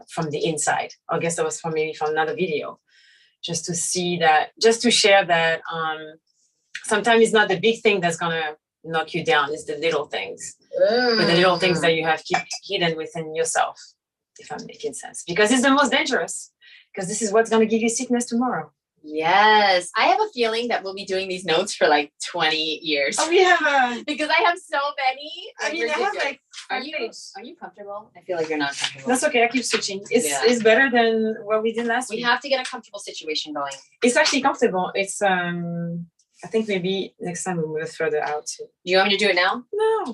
from the inside. I guess that was from another video, just to see that, just to share that sometimes it's not the big thing that's gonna knock you down, it's the little things. But the little things that you have keep hidden within yourself, if I'm making sense, because it's the most dangerous. Because this is what's going to give you sickness tomorrow. Yes. I have a feeling that we'll be doing these notes for like 20 years. Oh, we have because I have so many. I mean, I have like are you comfortable? I feel like you're not comfortable. That's okay. I keep switching. It's better than what we did last week. We have to get a comfortable situation going. It's actually comfortable. It's I think maybe next time we'll move further out too. Do you want me to do it now? No.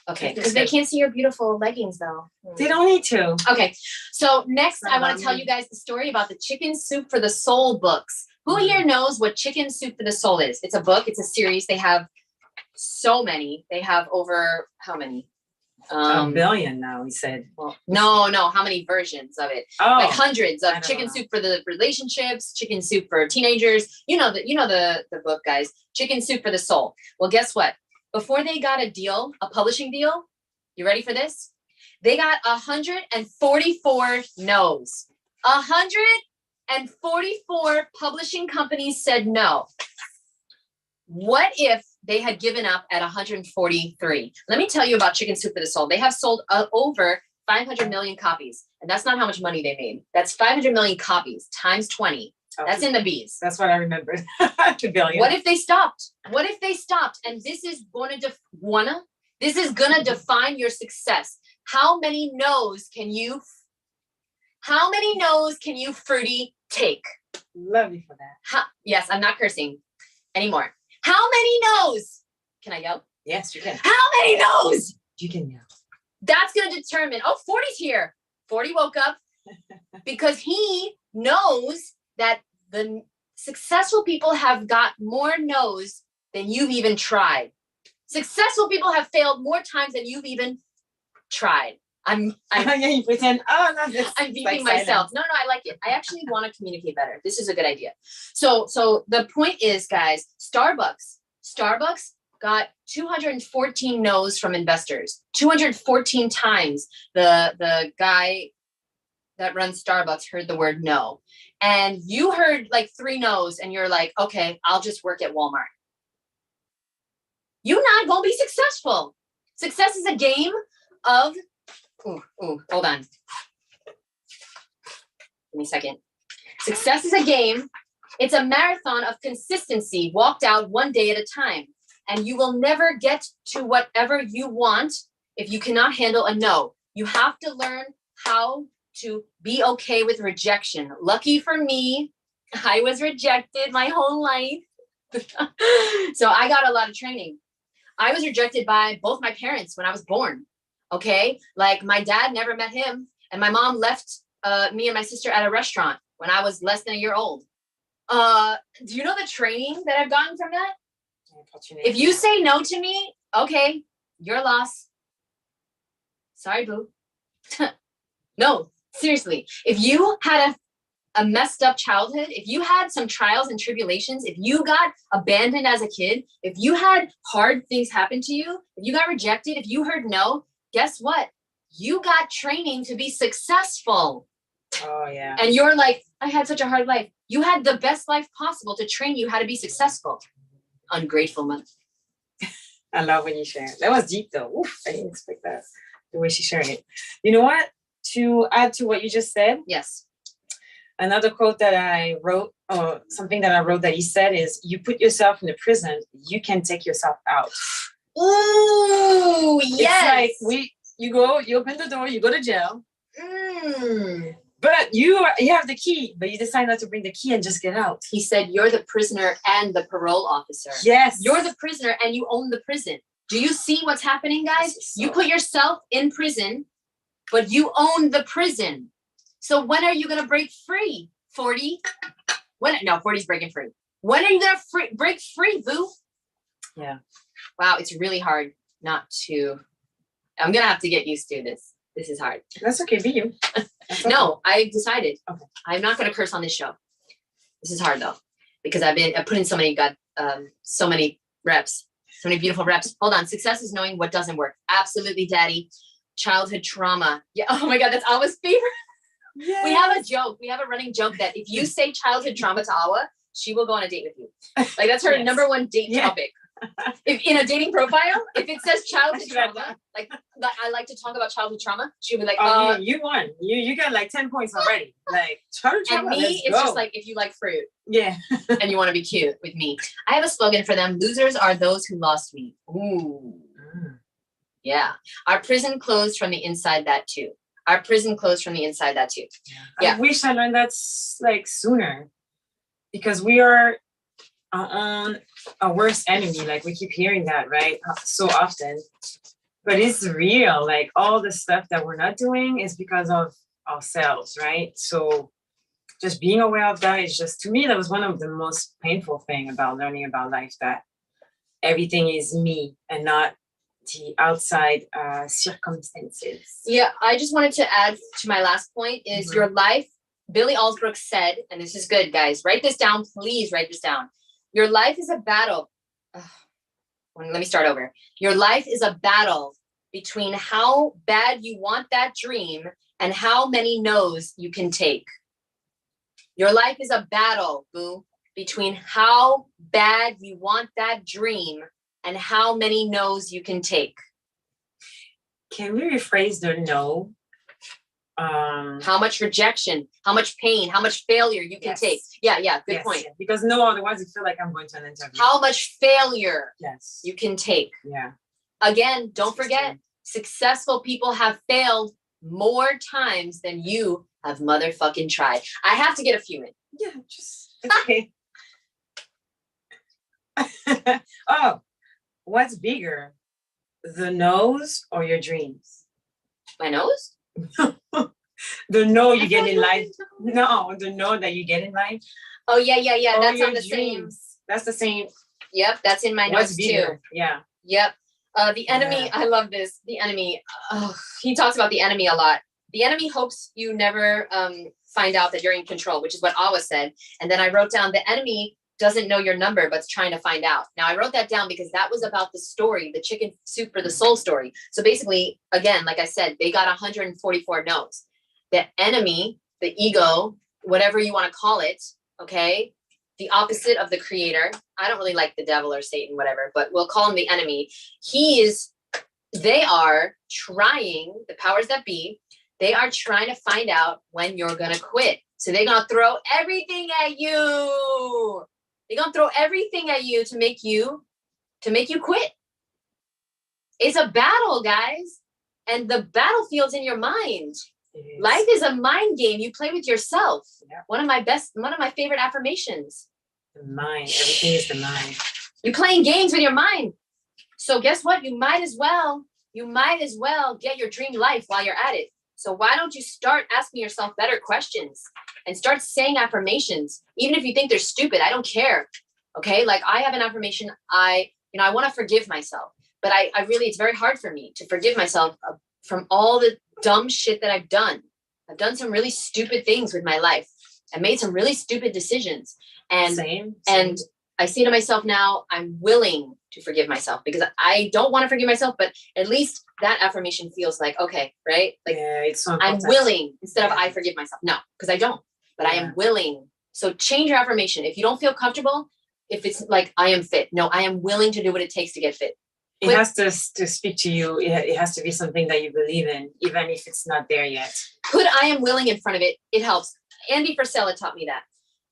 Okay. Because they can't see your beautiful leggings though. They don't need to. Okay. So next I want to tell you guys the story about the Chicken Soup for the Soul books. Who here knows what Chicken Soup for the Soul is? It's a book. It's a series. They have so many. They have over how many? A billion now, he said. Well, no. How many versions of it? Oh, like hundreds of Chicken Soup for the relationships, Chicken Soup for teenagers. You know the book, guys. Chicken Soup for the Soul. Well, guess what? Before they got a publishing deal, you ready for this? They got 144 no's. 144 publishing companies said no. What if they had given up at 143? Let me tell you about Chicken Soup for the Soul. They have sold over 500 million copies. And that's not how much money they made. That's 500 million copies times 20. Oh, that's in the B's. That's what I remembered. The billion. What if they stopped? And this is gonna define your success. How many no's can you Fruity take? Love you for that. Yes, I'm not cursing anymore. How many no's? Can I yell? Yes, you can. How many no's? You can yell. That's going to determine. Oh, 40's here. 40 woke up because he knows that the successful people have got more no's than you've even tried. Successful people have failed more times than you've even tried. I'm you pretend. Oh, no, I'm beeping myself. No, I like it. I actually want to communicate better. This is a good idea. So the point is, guys, Starbucks got 214 no's from investors. 214 times the guy that runs Starbucks heard the word no. And you heard like 3 no's and you're like, okay, I'll just work at Walmart. You're not going to be successful. Success is a game of hold on. Give me a second. Success is a game. It's a marathon of consistency walked out one day at a time. And you will never get to whatever you want if you cannot handle a no. You have to learn how to be okay with rejection. Lucky for me, I was rejected my whole life. So I got a lot of training. I was rejected by both my parents when I was born. Okay, like my dad never met him, and my mom left me and my sister at a restaurant when I was less than a year old. Do you know the training that I've gotten from that? If you say no to me, okay, your loss. Sorry, boo. No, seriously. If you had a messed up childhood, if you had some trials and tribulations, if you got abandoned as a kid, if you had hard things happen to you, if you got rejected, if you heard no, guess what? You got training to be successful. Oh, yeah. And you're like, I had such a hard life. You had the best life possible to train you how to be successful. Ungrateful mother. I love when you share it. That was deep, though. Oof, I didn't expect that, the way she shared it. You know what? To add to what you just said. Yes. Another quote that I wrote, or something that I wrote that he said is, you put yourself in a prison, you can take yourself out. Ooh, yes. It's like you open the door, you go to jail. But you have the key, but you decide not to bring the key and just get out. He said, you're the prisoner and the parole officer. Yes. You're the prisoner and you own the prison. Do you see what's happening, guys? You put yourself in prison, but you own the prison. So when are you going to break free, 40? 40's breaking free. When are you going to break free, boo? Yeah. Wow, it's really hard not to. I'm going to have to get used to this. This is hard. That's okay. Be you. Okay. No, I decided. Okay. I'm not going to curse on this show. This is hard though, because I put in so many reps, so many beautiful reps. Hold on. Success is knowing what doesn't work. Absolutely, daddy. Childhood trauma. Yeah. Oh my God. That's Awa's favorite. Yes. We have a joke. We have a running joke that if you say childhood trauma to Awa, she will go on a date with you. Like that's her number one date topic. If in a dating profile, if it says childhood trauma, like I like to talk about childhood trauma, she'll be like, you won. You got like 10 points already. Like childhood trauma. And me, it's just like if you like fruit. Yeah. And you want to be cute with me. I have a slogan for them. Losers are those who lost me. Ooh. Yeah. Our prison closed from the inside that too. Our prison closed from the inside that too. Yeah. I wish I learned that like sooner. Because we are our worst enemy. Like we keep hearing that, right? So often. But it's real. Like all the stuff that we're not doing is because of ourselves, right? So just being aware of that is just, to me, that was one of the most painful thing about learning about life, that everything is me and not the outside circumstances. Yeah, I just wanted to add to my last point is your life, Billy Allsbrook said, and this is good, guys, write this down, please write this down. Your life is a battle. Let me start over. Your life is a battle between how bad you want that dream and how many no's you can take. Your life is a battle, boo, between how bad you want that dream and how many no's you can take. Can we rephrase the no? How much rejection, how much pain, how much failure you can take. Yeah, good point. Yeah. Because no, otherwise you feel like I'm going to an interview. How much failure you can take. Yeah. Again, don't forget, successful people have failed more times than you have motherfucking tried. I have to get a few in. Yeah, just okay. Oh, what's bigger, the nose or your dreams? My nose? The no you get in life. No, the no that you get in life. Oh yeah. Oh, that's on the dreams. same. That's the same. Yep, that's in my notes too. Yeah. Yep. The enemy, I love this. The enemy, he talks about the enemy a lot. The enemy hopes you never find out that you're in control, which is what Awa said. And then I wrote down, the enemy doesn't know your number, but's trying to find out. Now I wrote that down because that was about the story, the chicken soup for the soul story. So basically, again, like I said, they got 144 no's. The enemy, the ego, whatever you want to call it, okay? The opposite of the creator. I don't really like the devil or Satan, whatever, but we'll call him the enemy. They are trying, the powers that be, they are trying to find out when you're going to quit. So they're going to throw everything at you. They're going to throw everything at you to make you quit. It's a battle, guys. And the battlefield's in your mind. Life is a mind game. You play with yourself. Yeah. One of my favorite affirmations. The mind. Everything is the mind. You're playing games with your mind. So guess what? You might as well get your dream life while you're at it. So why don't you start asking yourself better questions and start saying affirmations, even if you think they're stupid. I don't care. Okay. Like I have an affirmation. I want to forgive myself, but I really, it's very hard for me to forgive myself from all the dumb shit that I've done. I've done some really stupid things with my life. I made some really stupid decisions. And Same. And I say to myself now, I'm willing to forgive myself because I don't want to forgive myself, but at least that affirmation feels like, okay, right? Like it's so I'm willing instead of I forgive myself. No, because I don't, but I am willing. So change your affirmation. If you don't feel comfortable, if it's like, I am fit. No, I am willing to do what it takes to get fit. It has to speak to you. It has to be something that you believe in, even if it's not there yet. Put I am willing in front of it. It helps. Andy Frisella taught me that.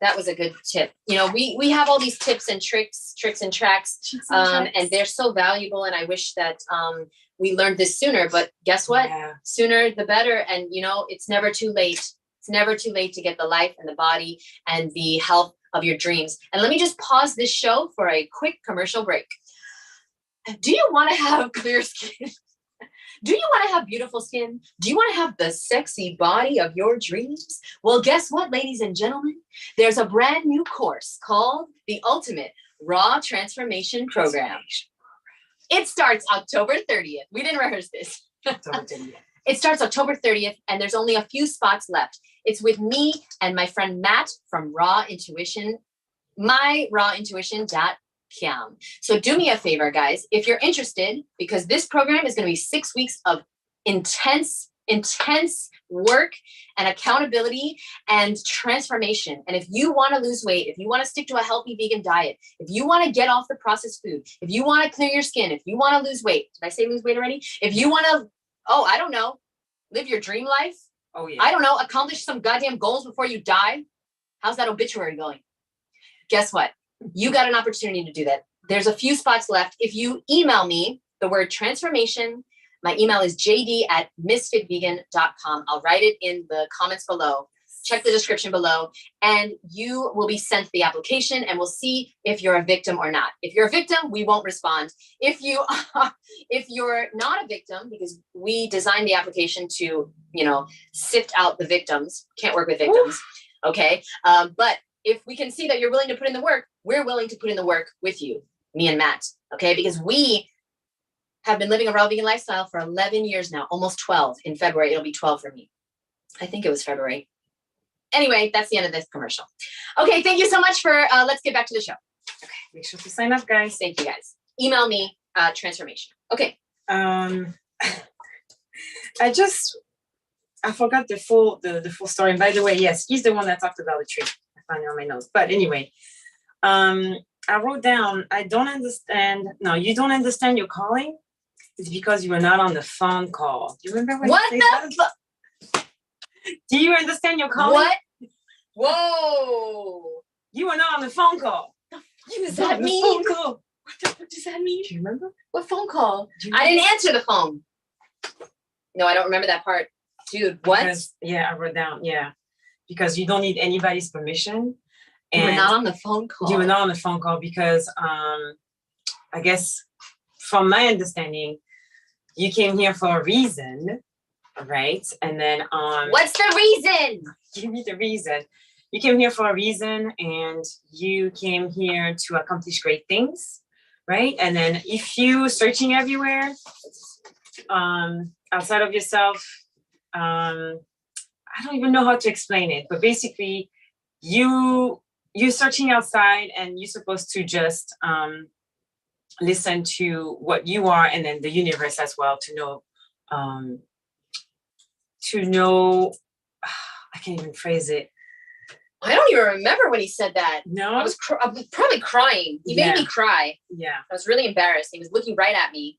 That was a good tip. We have all these tips and tricks and tracks, and they're so valuable. And I wish that we learned this sooner. But guess what? Yeah. Sooner the better. And it's never too late. It's never too late to get the life and the body and the health of your dreams. And let me just pause this show for a quick commercial break. Do you want to have clear skin? Do you want to have beautiful skin? Do you want to have the sexy body of your dreams? Well, guess what, ladies and gentlemen? There's a brand new course called the Ultimate Raw Transformation Program. It starts October 30th. We didn't rehearse this. It starts October 30th, and there's only a few spots left. It's with me and my friend Matt from Raw Intuition, myrawintuition.com. So do me a favor, guys, if you're interested, because this program is going to be 6 weeks of intense work and accountability and transformation. And if you want to lose weight, if you want to stick to a healthy vegan diet, if you want to get off the processed food, if you want to clear your skin, if you want to lose weight, did I say lose weight already? If you want to, I don't know, live your dream life. Oh, yeah. I don't know, accomplish some goddamn goals before you die. How's that obituary going? Guess what? You got an opportunity to do that. There's a few spots left. If you email me the word transformation, my email is jd@Ms.FitVegan.com. I'll write it in the comments below. Check the description below, and you will be sent the application, and we'll see if you're a victim or not. If you're a victim, we won't respond. If you're not a victim, because we designed the application to, sift out the victims. Can't work with victims. Ooh. Okay. But if we can see that you're willing to put in the work, we're willing to put in the work with you, me and Matt. Okay. Because we have been living a raw vegan lifestyle for 11 years now, almost 12. In February, it'll be 12 for me. I think it was February. Anyway, that's the end of this commercial. Okay, thank you so much for, let's get back to the show. Okay, make sure to sign up, guys. Thank you, guys. Email me, transformation. Okay. I forgot the full story. And by the way, yes, he's the one that talked about the tree. I found it on my notes. But anyway, I wrote down, I don't understand. No, you don't understand your calling. It's because you were not on the phone call. Do you remember what the fuck? Do you understand your calling? What? Whoa. You were not on the phone call. What does that mean? Phone call. What the fuck does that mean? Do you remember? What phone call? I didn't answer the phone. No, I don't remember that part. Dude, what? Because, I wrote down, because you don't need anybody's permission. And you were not on the phone call. You were not on the phone call because I guess from my understanding, you came here for a reason, right? And then what's the reason? Give me the reason. You came here for a reason, and you came here to accomplish great things, right? And then if you searching everywhere outside of yourself, I don't even know how to explain it, but basically you're searching outside, and you're supposed to just listen to what you are, and then the universe as well, to know, I can't even phrase it. I don't even remember when he said that. No, I was probably crying. He made me cry. Yeah, I was really embarrassed. He was looking right at me.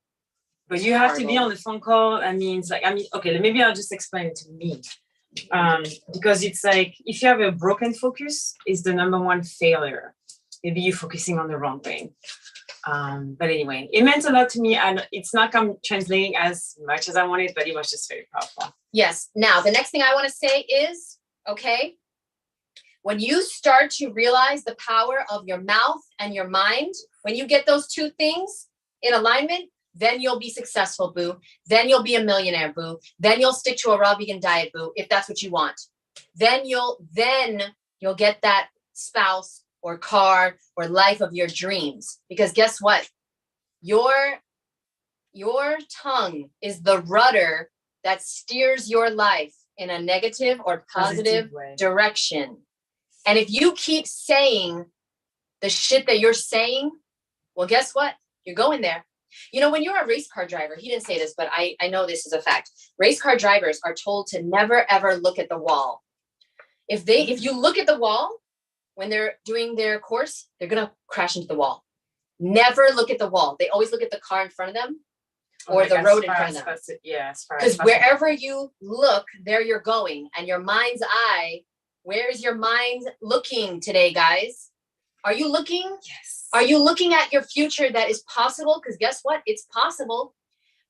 But you have to be on the phone call. That means okay, maybe I'll just explain it to me. Because it's like, if you have a broken focus, it's the number one failure. Maybe you're focusing on the wrong thing. But anyway, it meant a lot to me, and it's not translating as much as I wanted, but it was just very powerful. Yes. Now, the next thing I want to say is, okay, when you start to realize the power of your mouth and your mind, when you get those two things in alignment, then you'll be successful, boo. Then you'll be a millionaire, boo. Then you'll stick to a raw vegan diet, boo, if that's what you want. Then you'll get that spouse or car or life of your dreams. Because guess what? Your tongue is the rudder that steers your life in a negative or positive direction. And if you keep saying the shit that you're saying, well, guess what? You're going there. When you're a race car driver, he didn't say this, but I know this is a fact. Race car drivers are told to never, ever look at the wall. If you look at the wall when they're doing their course, they're going to crash into the wall. Never look at the wall. They always look at the car in front of them or the road in front of them. Because wherever you look, there you're going. And your mind's eye, where's your mind looking today, guys? Are you looking? Yes. Are you looking at your future that is possible? Because guess what? It's possible,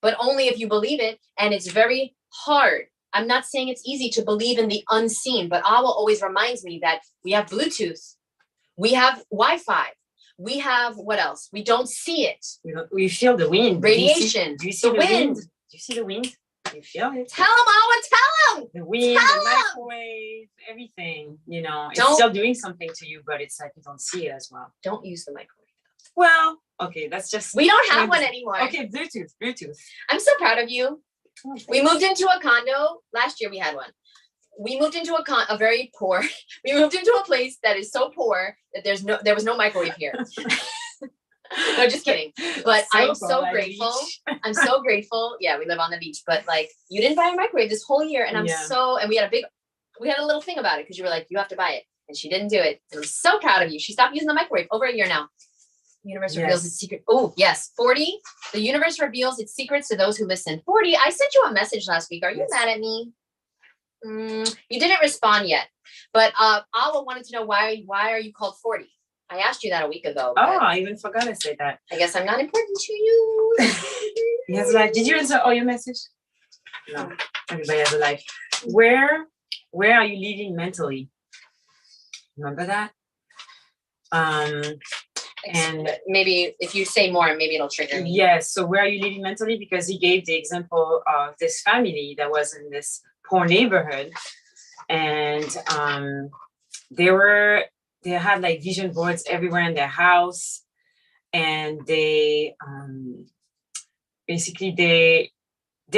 but only if you believe it. And it's very hard. I'm not saying it's easy to believe in the unseen, but Awa always reminds me that we have Bluetooth, we have Wi-Fi, we have what else? We don't see it. We feel the wind. Radiation. Do you see the wind? Do you see the wind? You feel it. Tell him, Awa, tell him. The wind, the microwave, everything. It's still doing something to you, but it's like you don't see it as well. Don't use the microwave. Well, okay, that's just. We don't have one anymore. Okay, Bluetooth. I'm so proud of you. We moved into a condo last year. We had one. We moved into a very poor. We moved into a place that is so poor that there was no microwave here. No, just kidding. But I'm so grateful. I'm so grateful. Yeah, we live on the beach. But like, you didn't buy a microwave this whole year, and and we had a little thing about it because you were like, you have to buy it, and she didn't do it. And I'm so proud of you. She stopped using the microwave over a year now. The universe reveals its secret. Oh yes, 40. The universe reveals its secrets to those who listen. 40. I sent you a message last week. Are you mad at me? You didn't respond yet, but Alwa wanted to know why are you called 40? I asked you that a week ago. Oh, I even forgot to say that. I guess I'm not important to you. Yes, like, did you answer all your message? No, everybody has a life. Where are you living mentally? Remember that? And maybe if you say more, maybe it'll trigger me. Yes. So where are you living mentally? Because he gave the example of this family that was in this poor neighborhood, and they had like vision boards everywhere in their house, and they basically they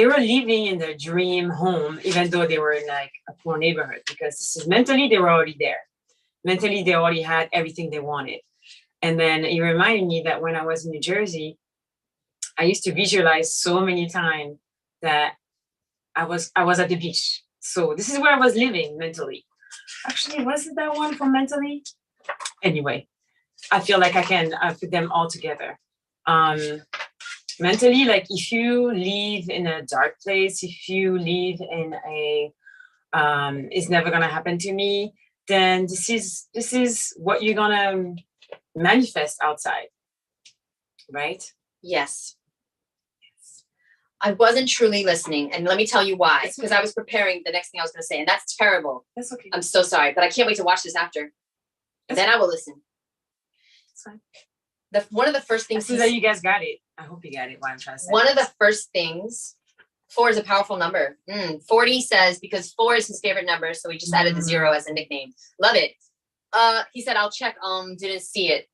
were living in their dream home, even though they were in like a poor neighborhood, because this is mentally they were already there. Mentally, they already had everything they wanted. And then it reminded me that when I was in New Jersey, I used to visualize so many times that I was at the beach. So this is where I was living mentally. Actually, wasn't that one for mentally? Anyway, I feel like I can put them all together. Mentally, like if you live in a dark place, if you live in a it's never gonna happen to me, then this is what you're gonna manifest outside, right? Yes. I wasn't truly listening, and let me tell you why. Because I was preparing the next thing I was going to say, and that's terrible. That's okay. I'm so sorry, but I can't wait to watch this after. Then I will listen. It's fine. One of the first things. So that you guys got it. I hope you got it. What I'm trying to say. One of the first things. 4 is a powerful number. 40 says because 4 is his favorite number, so he just added the 0 as a nickname. Love it. He said, "I'll check. Didn't see it."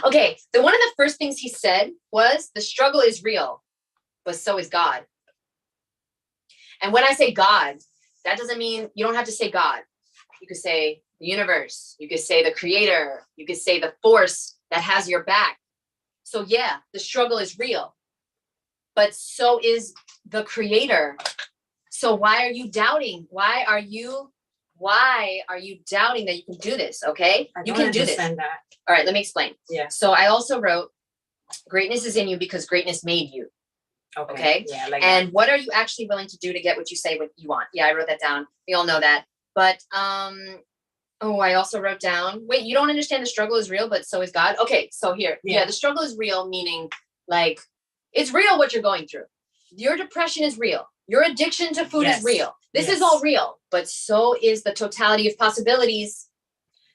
Okay. One of the first things he said was, "The struggle is real, but so is God." And when I say God, that doesn't mean you don't have to say God. You could say the universe. You could say the creator. You could say the force that has your back. So yeah, the struggle is real, but so is the creator. So why are you doubting? Why are you doubting that you can do this? Okay, you can do this. That. All right, let me explain. Yeah. So I also wrote, greatness is in you because greatness made you. Okay. Yeah. Like and what are you actually willing to do to get what you say what you want? Yeah, I wrote that down. We all know that. But I also wrote down. Wait, you don't understand the struggle is real, but so is God. Okay, so here, the struggle is real, meaning like it's real what you're going through. Your depression is real. Your addiction to food is real. This is all real, but so is the totality of possibilities.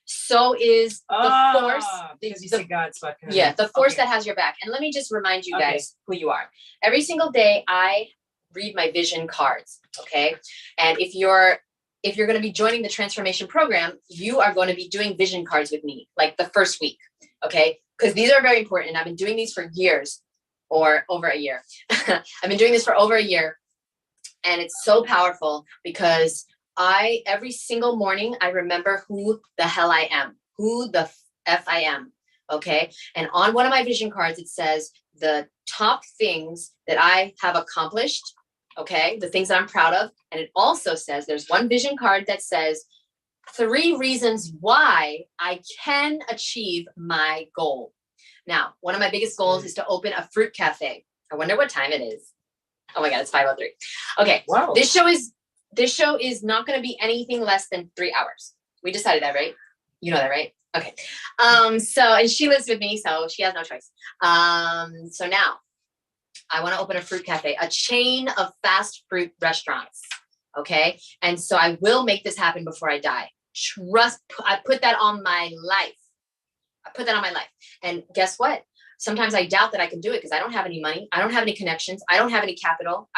So is the force. Because you said God, so I can. Yeah, the force that has your back. And let me just remind you guys who you are. Every single day, I read my vision cards. Okay, and if you're going to be joining the transformation program, you are going to be doing vision cards with me, like the first week. Okay, because these are very important. I've been doing these for years, or over a year. I've been doing this for over a year, and it's so powerful because every single morning, I remember who the hell I am, who the F I am. Okay. And on one of my vision cards, it says the top things that I have accomplished. Okay. The things that I'm proud of. And it also says there's one vision card that says 3 reasons why I can achieve my goal. Now, one of my biggest goals is to open a fruit cafe. I wonder what time it is. Oh my God, it's 5:03. Okay. Wow. This show is not going to be anything less than 3 hours. We decided that, right? You know that, right? Okay. And she lives with me, so she has no choice. So now I want to open a fruit cafe, a chain of fast fruit restaurants. Okay. And so I will make this happen before I die. I put that on my life. And guess what? Sometimes I doubt that I can do it because I don't have any money. I don't have any connections. I don't have any capital.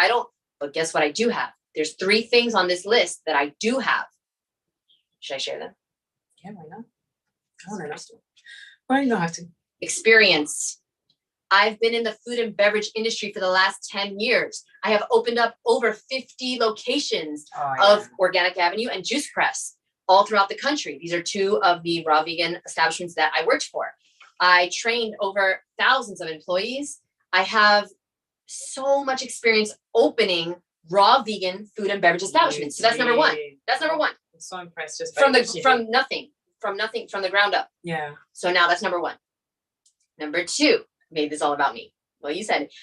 But guess what I do have? There's 3 things on this list that I do have. Should I share them? Yeah, why not? I want to know. Why you don't have to? Experience, I've been in the food and beverage industry for the last 10 years. I have opened up over 50 locations of Organic Avenue and Juice Press all throughout the country. These are two of the raw vegan establishments that I worked for. I trained over thousands of employees. I have so much experience opening raw vegan food and beverage establishments. So that's number one. That's number one. I'm so impressed just from nothing, from the ground up. Yeah. So now that's number one. Number two, made this all about me. Well, you said it.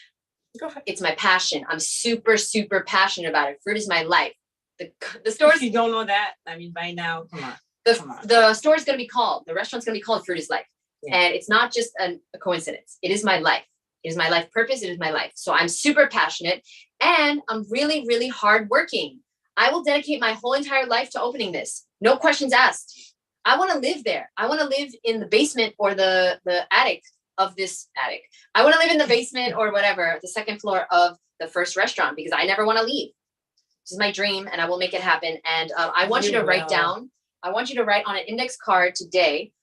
Go ahead. It's my passion. I'm super, super passionate about it. Fruit is my life. The stores. If you don't know that, I mean, by now, come on. The store is going to be called, the restaurant's going to be called Fruit is Life. Yeah. And it's not just a coincidence. It is my life. It is my life purpose. It is my life. So I'm super passionate and I'm really, really hardworking. I will dedicate my whole entire life to opening this. No questions asked. I want to live there. I want to live in the basement or the attic of this attic. I want to live in the basement or whatever, the second floor of the first restaurant, because I never want to leave. This is my dream and I will make it happen. And I want you to write down, I want you to write on an index card today,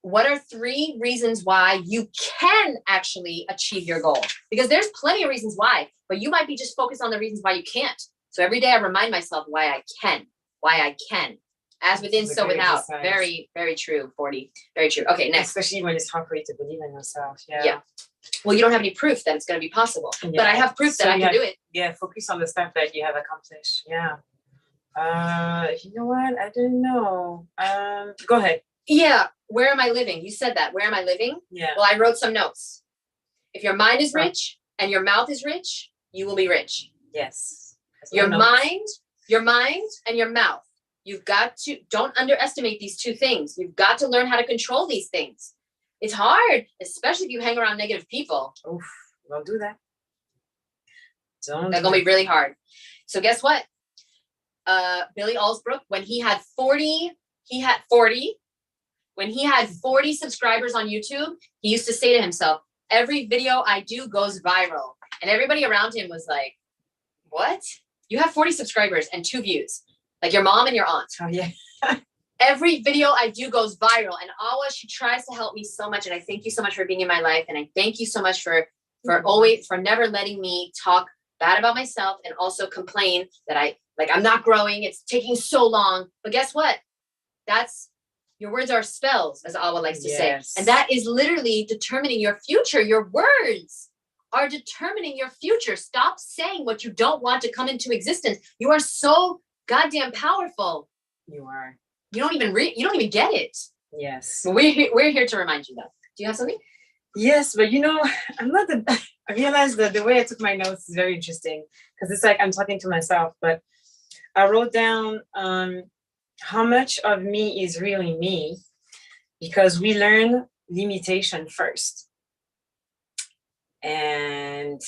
what are 3 reasons why you can actually achieve your goal? Because there's plenty of reasons why, but you might be just focused on the reasons why you can't. So every day I remind myself why I can. As within, so without. Exercise. Very, very true, 40. Very true. Okay, next. Especially when it's hard for you to believe in yourself. Yeah. Well, you don't have any proof that it's going to be possible, but I have proof that I can do it. Yeah, focus on the stuff that you have accomplished. Yeah. You know what? I don't know. Go ahead. Yeah. Where am I living? You said that. Where am I living? Yeah. Well, I wrote some notes. If your mind is rich and your mouth is rich, you will be rich. Yes. Your mind and your mouth. You've got to, don't underestimate these 2 things. You've got to learn how to control these things. It's hard, especially if you hang around negative people. Oof, don't do that. That's going to be really hard. So guess what? Billy Allsbrook, when he had 40 subscribers on YouTube, he used to say to himself, every video I do goes viral. And everybody around him was like, what? You have 40 subscribers and 2 views. Like your mom and your aunt. Oh, yeah. Every video I do goes viral. And Awa, she tries to help me so much. And I thank you so much for being in my life. And I thank you so much for never letting me talk bad about myself and also complain that I'm not growing. It's taking so long. But guess what? Your words are spells, as Awa likes to say. And that is literally determining your future. Your words are determining your future. Stop saying what you don't want to come into existence. You are so goddamn powerful. You are. You don't even get it. Yes. But we're here to remind you though. Do you have something? Yes, but I realized that the way I took my notes is very interesting because it's like I'm talking to myself, but I wrote down how much of me is really me because we learn limitation first. And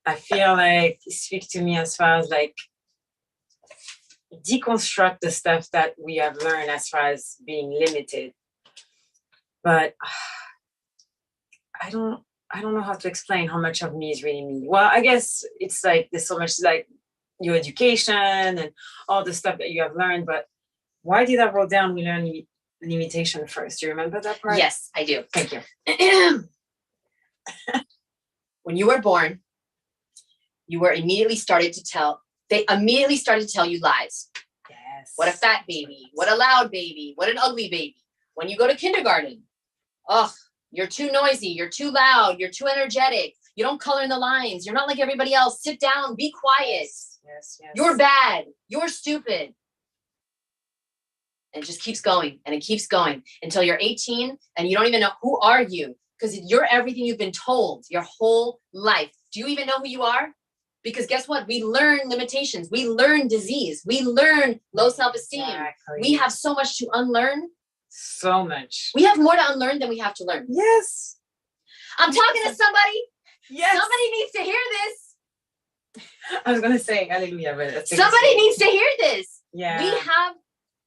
I feel like it speaks to me as far as like deconstruct the stuff that we have learned as far as being limited. But I don't know how to explain how much of me is really me. Well, I guess it's like there's so much like your education and all the stuff that you have learned. But why did I write down we learn limitation first? Do you remember that part? Yes, I do. Thank you. When you were born, they immediately started to tell you lies. Yes. What a fat baby. What a loud baby. What an ugly baby. When you go to kindergarten, you're too noisy. You're too loud. You're too energetic. You don't color in the lines. You're not like everybody else. Sit down. Be quiet. Yes. You're bad. You're stupid. And it just keeps going. And it keeps going until you're 18 and you don't even know who are you because you're everything you've been told your whole life. Do you even know who you are? Because guess what? We learn limitations. We learn disease. We learn low self-esteem. Exactly. We have so much to unlearn. So much. We have more to unlearn than we have to learn. Yes. I'm talking to somebody. Yes. Somebody needs to hear this. I was going to say hallelujah, but somebody needs to hear this. Yeah. We have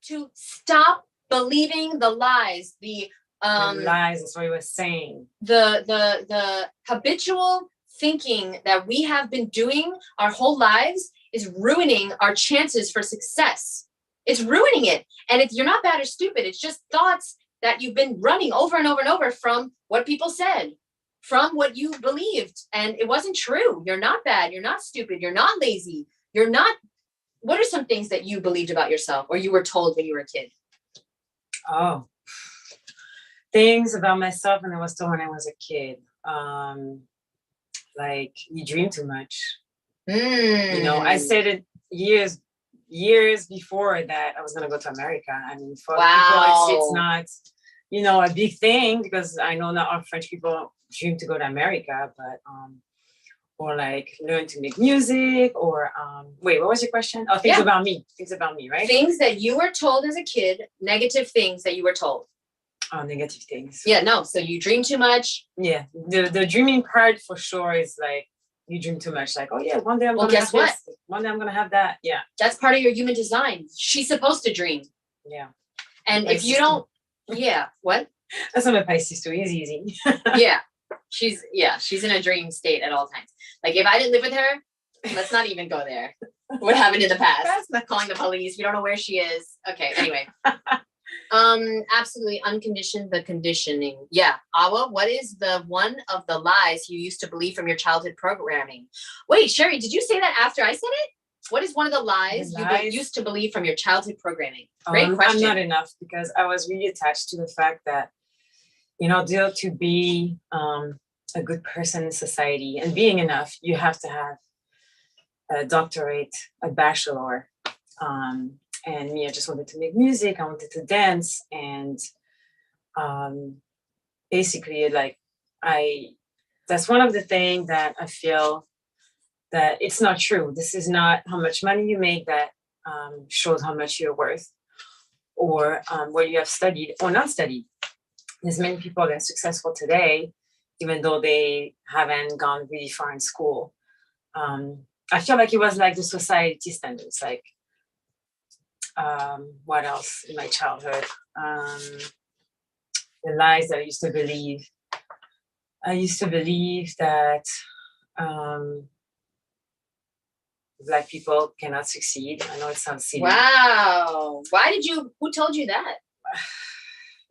to stop believing the lies. The lies is what he was saying. The habitual thinking that we have been doing our whole lives is ruining our chances for success. It's ruining it. And you're not bad or stupid. It's just thoughts that you've been running over and over and over from what people said. from what you believed. And it wasn't true. You're not bad. You're not stupid. You're not lazy. You're not. What are some things that you believed about yourself or you were told when you were a kid? Oh, things about myself when I was told when I was a kid. Like you dream too much. You know, I said it years before that I was going to go to America. I mean, for people, it's not, you know, a big thing because I know not all French people dream to go to America, but, or like learn to make music or, wait, what was your question? Oh, things about me, right? Things that you were told as a kid, negative things that you were told. Oh, negative things. Yeah, no. So you dream too much. Yeah. The dreaming part for sure is like, you dream too much. Like, oh yeah, one day I'm going to have this. One day I'm going to have that. Yeah. That's part of your human design. She's supposed to dream. Yeah. And if you don't, what? That's what my Pisces do. He's easy. Yeah. She's in a dream state at all times. Like if I didn't live with her, let's not even go there. What happened in the past? Calling the police. We don't know where she is. Okay. Anyway. Absolutely unconditioned, the conditioning. Yeah. Awa, what is the one of the lies you used to believe from your childhood programming? Wait, Sherry, did you say that after I said it? What is one of the lies you used to believe from your childhood programming? Great question. I'm not enough because I was really attached to the fact that, you know, to be a good person in society and being enough, you have to have a doctorate, a bachelor. And me, I just wanted to make music. I wanted to dance. And basically, like, that's one of the things that I feel that it's not true. This is not how much money you make that shows how much you're worth or what you have studied or not studied. There's many people that are successful today, even though they haven't gone really far in school. I feel like it was like the society standards, like, what else in my childhood? The lies that I used to believe. I used to believe that Black people cannot succeed. I know it sounds silly. Wow. Who told you that?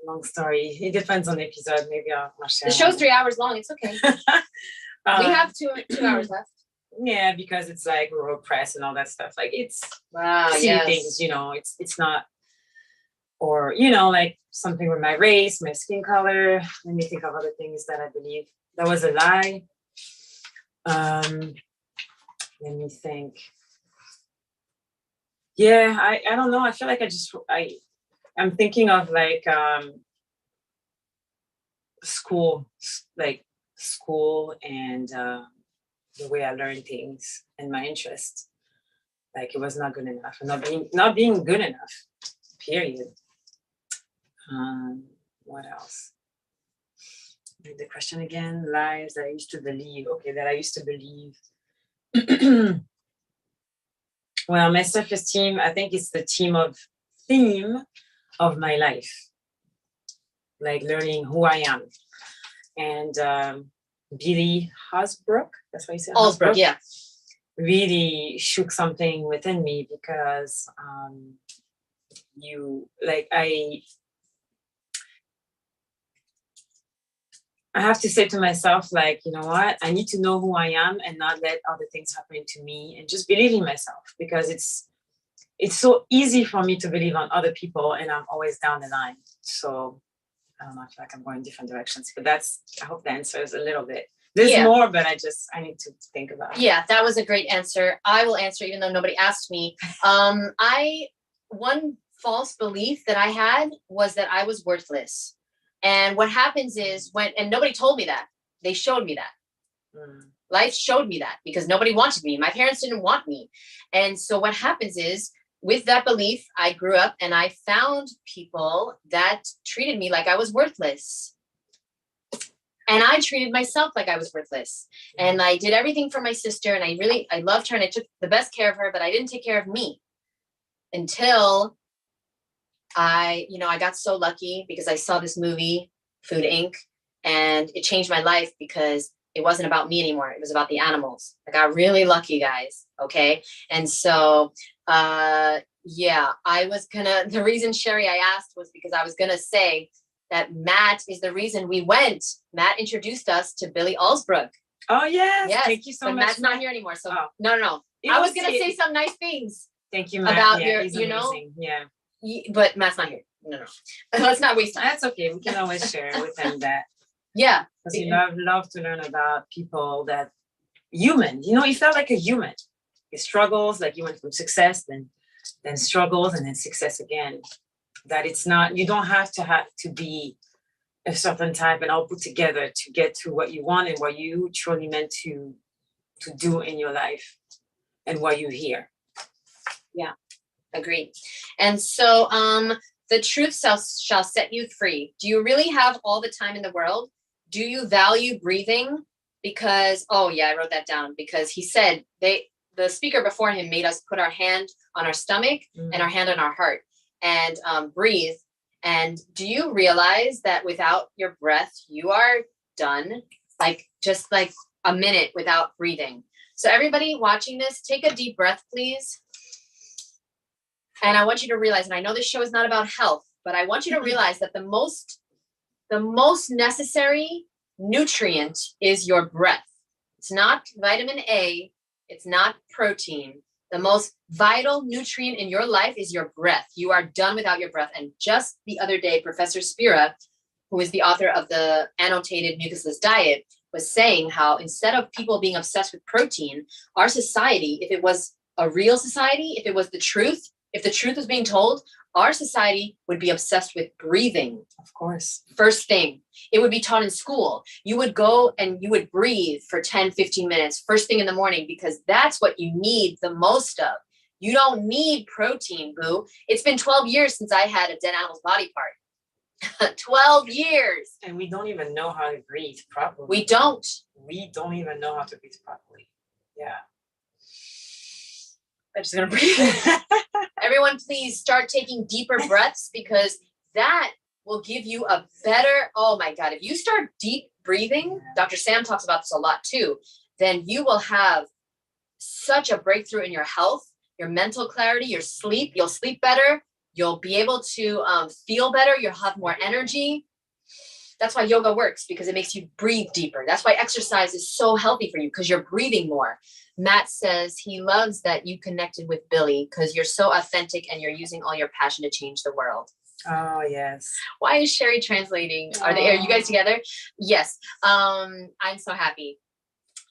Long story. It depends on the episode. Maybe I'll share. The show's 3 hours long. It's okay. We have two hours left. Yeah, because it's like rural press and all that stuff. Like it's things, you know, it's not, or, you know, like something with my race, my skin color. Let me think of other things that I believe. That was a lie. Let me think. Yeah, I don't know. I feel like I'm thinking of like school and the way I learn things and my interest. Like it was not good enough, and not being good enough. Period. What else? Read the question again. Lies that I used to believe. Okay, that I used to believe. Well, my self-esteem, I think it's the theme of my life. Like learning who I am. And Billy Hasbrook, that's what you said? Hasbrook, yeah. Really shook something within me because I have to say to myself, like, you know what? I need to know who I am and not let other things happen to me and just believe in myself because it's so easy for me to believe on other people and I'm always down the line. So I don't know, I feel like I'm going different directions, but I hope the answer is a little bit. There's more, but I need to think about it. Yeah, that was a great answer. I will answer even though nobody asked me. One false belief that I had was that I was worthless. And what happens is and nobody told me that. They showed me that. Life showed me that because nobody wanted me. My parents didn't want me. And so what happens is with that belief, I grew up and I found people that treated me like I was worthless. And I treated myself like I was worthless. And I did everything for my sister. And I loved her and I took the best care of her, but I didn't take care of me until I got so lucky because I saw this movie, Food Inc., and it changed my life because it wasn't about me anymore. It was about the animals. I got really lucky, guys. Okay. And so, the reason, Sherry, I asked was because I was going to say that Matt is the reason we went. Matt introduced us to Billy Allsbrook. Oh, yes. Thank you so much. Matt's not here anymore. So no. I was going to say some nice things. Thank you, Matt. About he's amazing. But Matt's not here. No. Let's not waste time. That's okay. We can always share with him that. Yeah. Because you love to learn about people that human. He felt like a human. His struggles, like he went from success, then struggles, and then success again. That it's not, you don't have to be a certain type and all put together to get to what you want and what you truly meant to do in your life and why you're here. Yeah, agreed. And so the truth shall set you free. Do you really have all the time in the world? Do you value breathing? Because, I wrote that down because he said the speaker before him made us put our hand on our stomach and our hand on our heart and breathe. And do you realize that without your breath, you are done? Just like a minute without breathing. So everybody watching this, take a deep breath, please. And I want you to realize, and I know this show is not about health, but I want you to realize that the most necessary nutrient is your breath. It's not vitamin A. It's not protein. The most vital nutrient in your life is your breath. You are done without your breath. And just the other day, Professor Spira, who is the author of the annotated mucusless diet, was saying how instead of people being obsessed with protein, our society, if it was a real society, if it was the truth, if the truth was being told, our society would be obsessed with breathing. Of course. First thing, it would be taught in school. You would go and you would breathe for 10, 15 minutes, first thing in the morning, because that's what you need the most of. You don't need protein, boo. It's been 12 years since I had a dead animal's body part. 12 years. And we don't even know how to breathe properly. We don't. We don't even know how to breathe properly. Yeah. I'm just going to breathe. Everyone, please start taking deeper breaths because that will give you a better, oh my God, if you start deep breathing, Dr. Sam talks about this a lot too, then you will have such a breakthrough in your health, your mental clarity, your sleep. You'll sleep better. You'll be able to feel better. You'll have more energy. That's why yoga works, because it makes you breathe deeper. That's why exercise is so healthy for you, because you're breathing more. Matt says he loves that you connected with Billy because you're so authentic and you're using all your passion to change the world. Oh, yes. Why is Sherry translating? Are you guys together? Yes. I'm so happy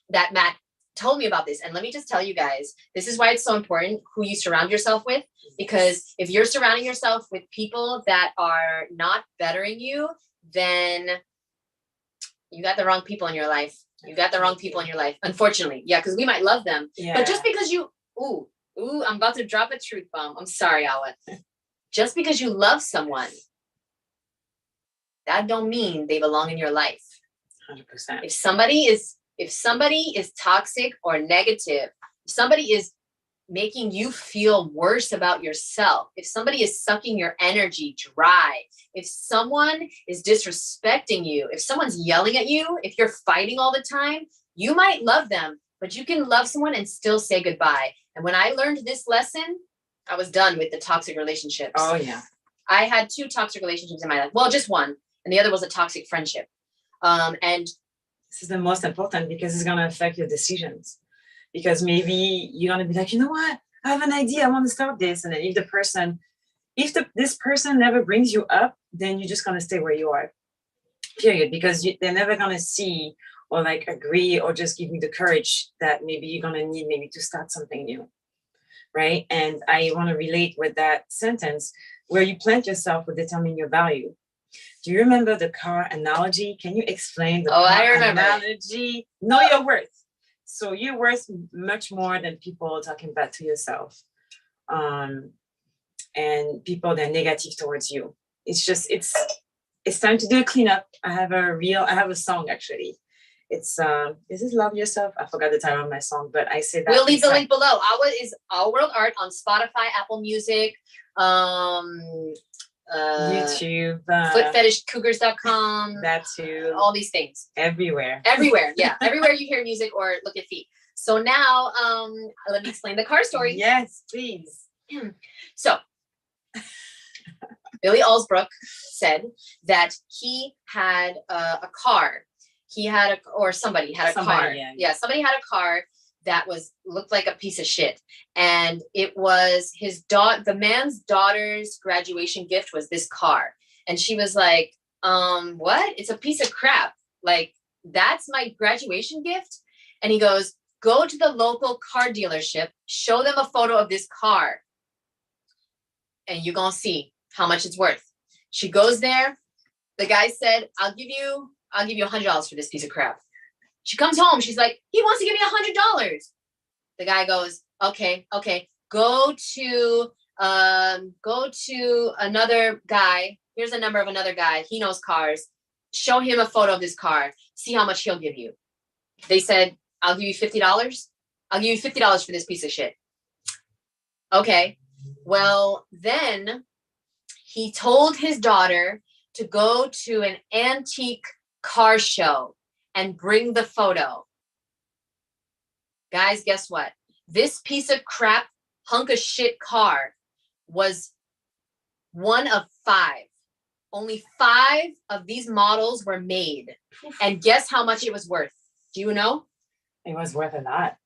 that Matt told me about this. And let me just tell you guys, this is why it's so important who you surround yourself with, because if you're surrounding yourself with people that are not bettering you, then you got the wrong people in your life. You got the wrong people in your life, unfortunately. Yeah, because we might love them. Yeah. But just because I'm about to drop a truth bomb. I'm sorry, Awa. Just because you love someone, that don't mean they belong in your life. 100%. If somebody is toxic or negative, if somebody is making you feel worse about yourself, if somebody is sucking your energy dry, if someone is disrespecting you, if someone's yelling at you, if you're fighting all the time, you might love them, but you can love someone and still say goodbye. And when I learned this lesson, I was done with the toxic relationships. Oh, yeah. I had 2 toxic relationships in my life. Well, just one. And the other was a toxic friendship. And this is the most important because it's going to affect your decisions. Because maybe you're going to be like, you know what? I have an idea. I want to start this. And then if this person never brings you up, then you're just going to stay where you are. Period. Because they're never going to see or like agree or just give you the courage that maybe you're going to need maybe to start something new. Right? And I want to relate with that sentence where you plant yourself will determine your value. Do you remember the car analogy? Can you explain the car analogy? Know your worth. So you're worth much more than people talking bad to yourself. And people that are negative towards you. It's just, it's time to do a cleanup. I have a song actually. It's is this Love Yourself? I forgot the title of my song, but I say that. We'll leave the link below. Awa is Our World Art on Spotify, Apple Music, YouTube, footfetishcougars.com. That too. All these things. Everywhere. Yeah. Everywhere you hear music or look at feet. So now let me explain the car story. Yes, please. So Billy Allsbrook said that he had a car. Somebody had a car. Yeah, somebody had a car that looked like a piece of shit. And it was the man's daughter's graduation gift was this car. And she was like, what? It's a piece of crap. Like, that's my graduation gift? And he goes, go to the local car dealership, show them a photo of this car, and you're going to see how much it's worth. She goes there. The guy said, I'll give you $100 for this piece of crap. She comes home. She's like, he wants to give me $100. The guy goes, okay. Go to another guy. Here's a number of another guy. He knows cars. Show him a photo of this car. See how much he'll give you. They said, I'll give you $50. I'll give you $50 for this piece of shit. Okay. Well, then he told his daughter to go to an antique car show and bring the photo. Guys, guess what? This piece of crap, hunk of shit car was one of 5. Only 5 of these models were made. And guess how much it was worth? Do you know? It was worth a lot.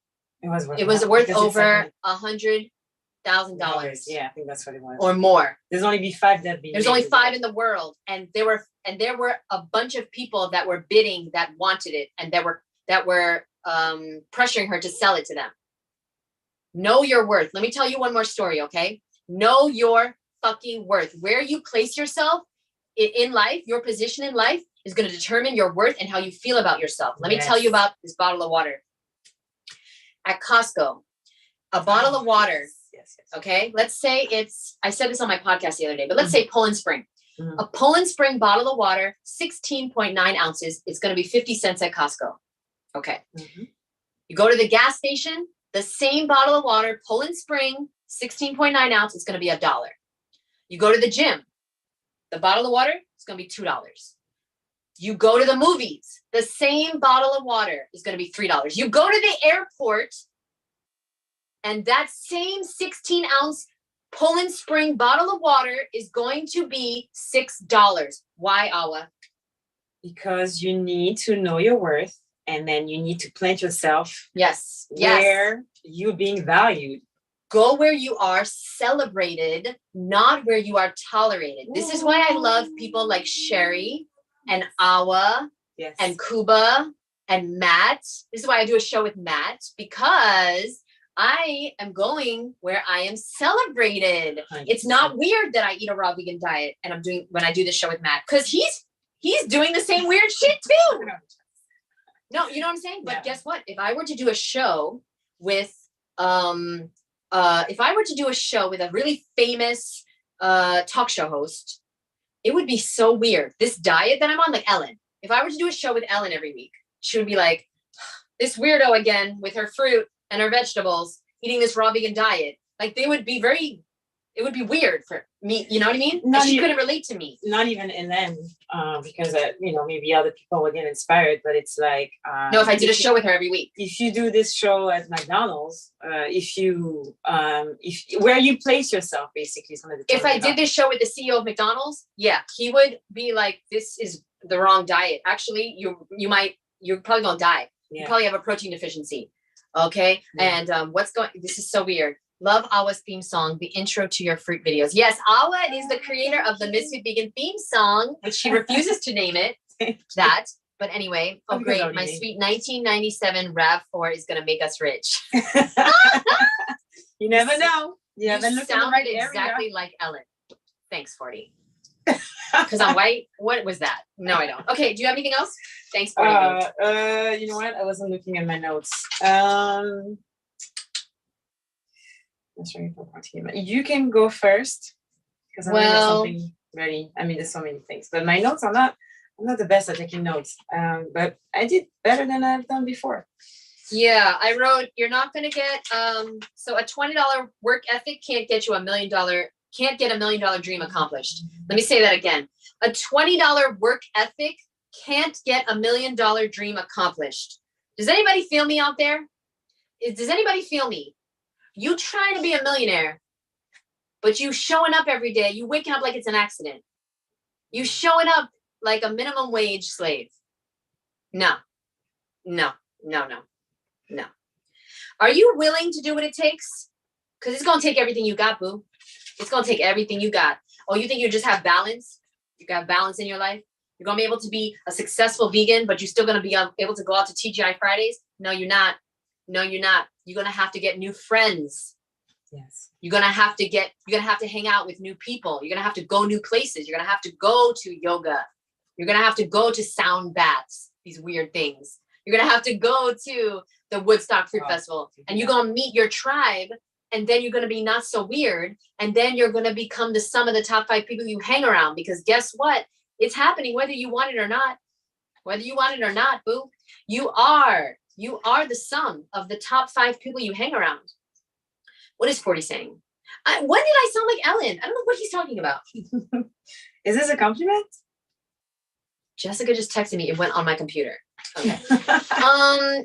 It was worth over $100,000. Yeah, I think that's what it was. Or more. There's only 5 There's only 5 in the world, and there were a bunch of people that were bidding that wanted it, and that were pressuring her to sell it to them. Know your worth. Let me tell you one more story, okay? Know your fucking worth. Where you place yourself in life, your position in life is going to determine your worth and how you feel about yourself. Let me tell you about this bottle of water. At Costco, a bottle of water. Yes. Okay. Let's say I said this on my podcast the other day, but let's say Poland Spring. A Poland Spring bottle of water, 16.9 ounces. It's going to be 50 cents at Costco. Okay. You go to the gas station, the same bottle of water, Poland Spring, 16.9 ounce, it's going to be $1. You go to the gym, the bottle of water is going to be $2. You go to the movies, the same bottle of water is going to be $3. You go to the airport, and that same 16-ounce Poland Spring bottle of water is going to be $6. Why, Awa? Because you need to know your worth, and then you need to plant yourself where you're being valued. Go where you are celebrated, not where you are tolerated. This is why I love people like Sherry and Awa and Kuba and Matt. This is why I do a show with Matt, because I am going where I am celebrated. 100%. It's not weird that I eat a raw vegan diet and when I do this show with Matt, because he's doing the same weird shit too. No, you know what I'm saying? But guess what? If I were to do a show with a really famous talk show host, it would be so weird. This diet that I'm on, like Ellen. If I were to do a show with Ellen every week, she would be like, this weirdo again with her fruit and her vegetables, eating this raw vegan diet. Like, it would be weird for me. You know what I mean? She couldn't relate to me. Not even in them, because maybe other people would get inspired, but it's like, no, if I did a show with her every week. If you do this show at McDonald's, where you place yourself basically is going to determine. If I did this show with the CEO of McDonald's, he would be like, this is the wrong diet. Actually, you're probably going to die. You probably have a protein deficiency. Okay. And this is so weird. Love Awa's theme song, the intro to your fruit videos. Yes, Awa is the creator of the Ms.FitVegan theme song, which she refuses to name it that. But anyway, great. My sweet 1997 RAV4 is going to make us rich. You never know. You haven't looked in the right area. Exactly like Ellen. Thanks, 40. Because I'm white. What was that? No, I don't. Okay, do you have anything else? Thanks, 40. You know what? I wasn't looking at my notes. You can go first, because I have something ready. I mean, there's so many things, but my notes I'm not the best at taking notes. But I did better than I've done before. Yeah, I wrote, you're not going to get so a $20 work ethic can't get you $1 million. Can't get $1 million dream accomplished. Let me say that again. A $20 work ethic can't get $1 million dream accomplished. Does anybody feel me out there? Does anybody feel me? You trying to be a millionaire, but you showing up every day, you waking up like it's an accident. You showing up like a minimum wage slave. No. Are you willing to do what it takes? Because it's going to take everything you got, boo. It's going to take everything you got. Oh, you think you just have balance? You got balance in your life? You're going to be able to be a successful vegan, but you're still going to be able to go out to TGI Fridays? No, you're not. No, you're not. You're going to have to get new friends. Yes. You're going to have to hang out with new people. You're going to have to go new places. You're going to have to go to yoga. You're going to have to go to sound baths, these weird things. You're going to have to go to the Woodstock Fruit Festival, and you're going to meet your tribe, and then you're going to be not so weird, and then you're going to become the sum of the top 5 people you hang around, because guess what? It's happening whether you want it or not. Whether you want it or not, boo. You are the sum of the top 5 people you hang around. What is 40 saying? When did I sound like Ellen? I don't know what he's talking about. Is this a compliment? Jessica just texted me. It went on my computer. Okay.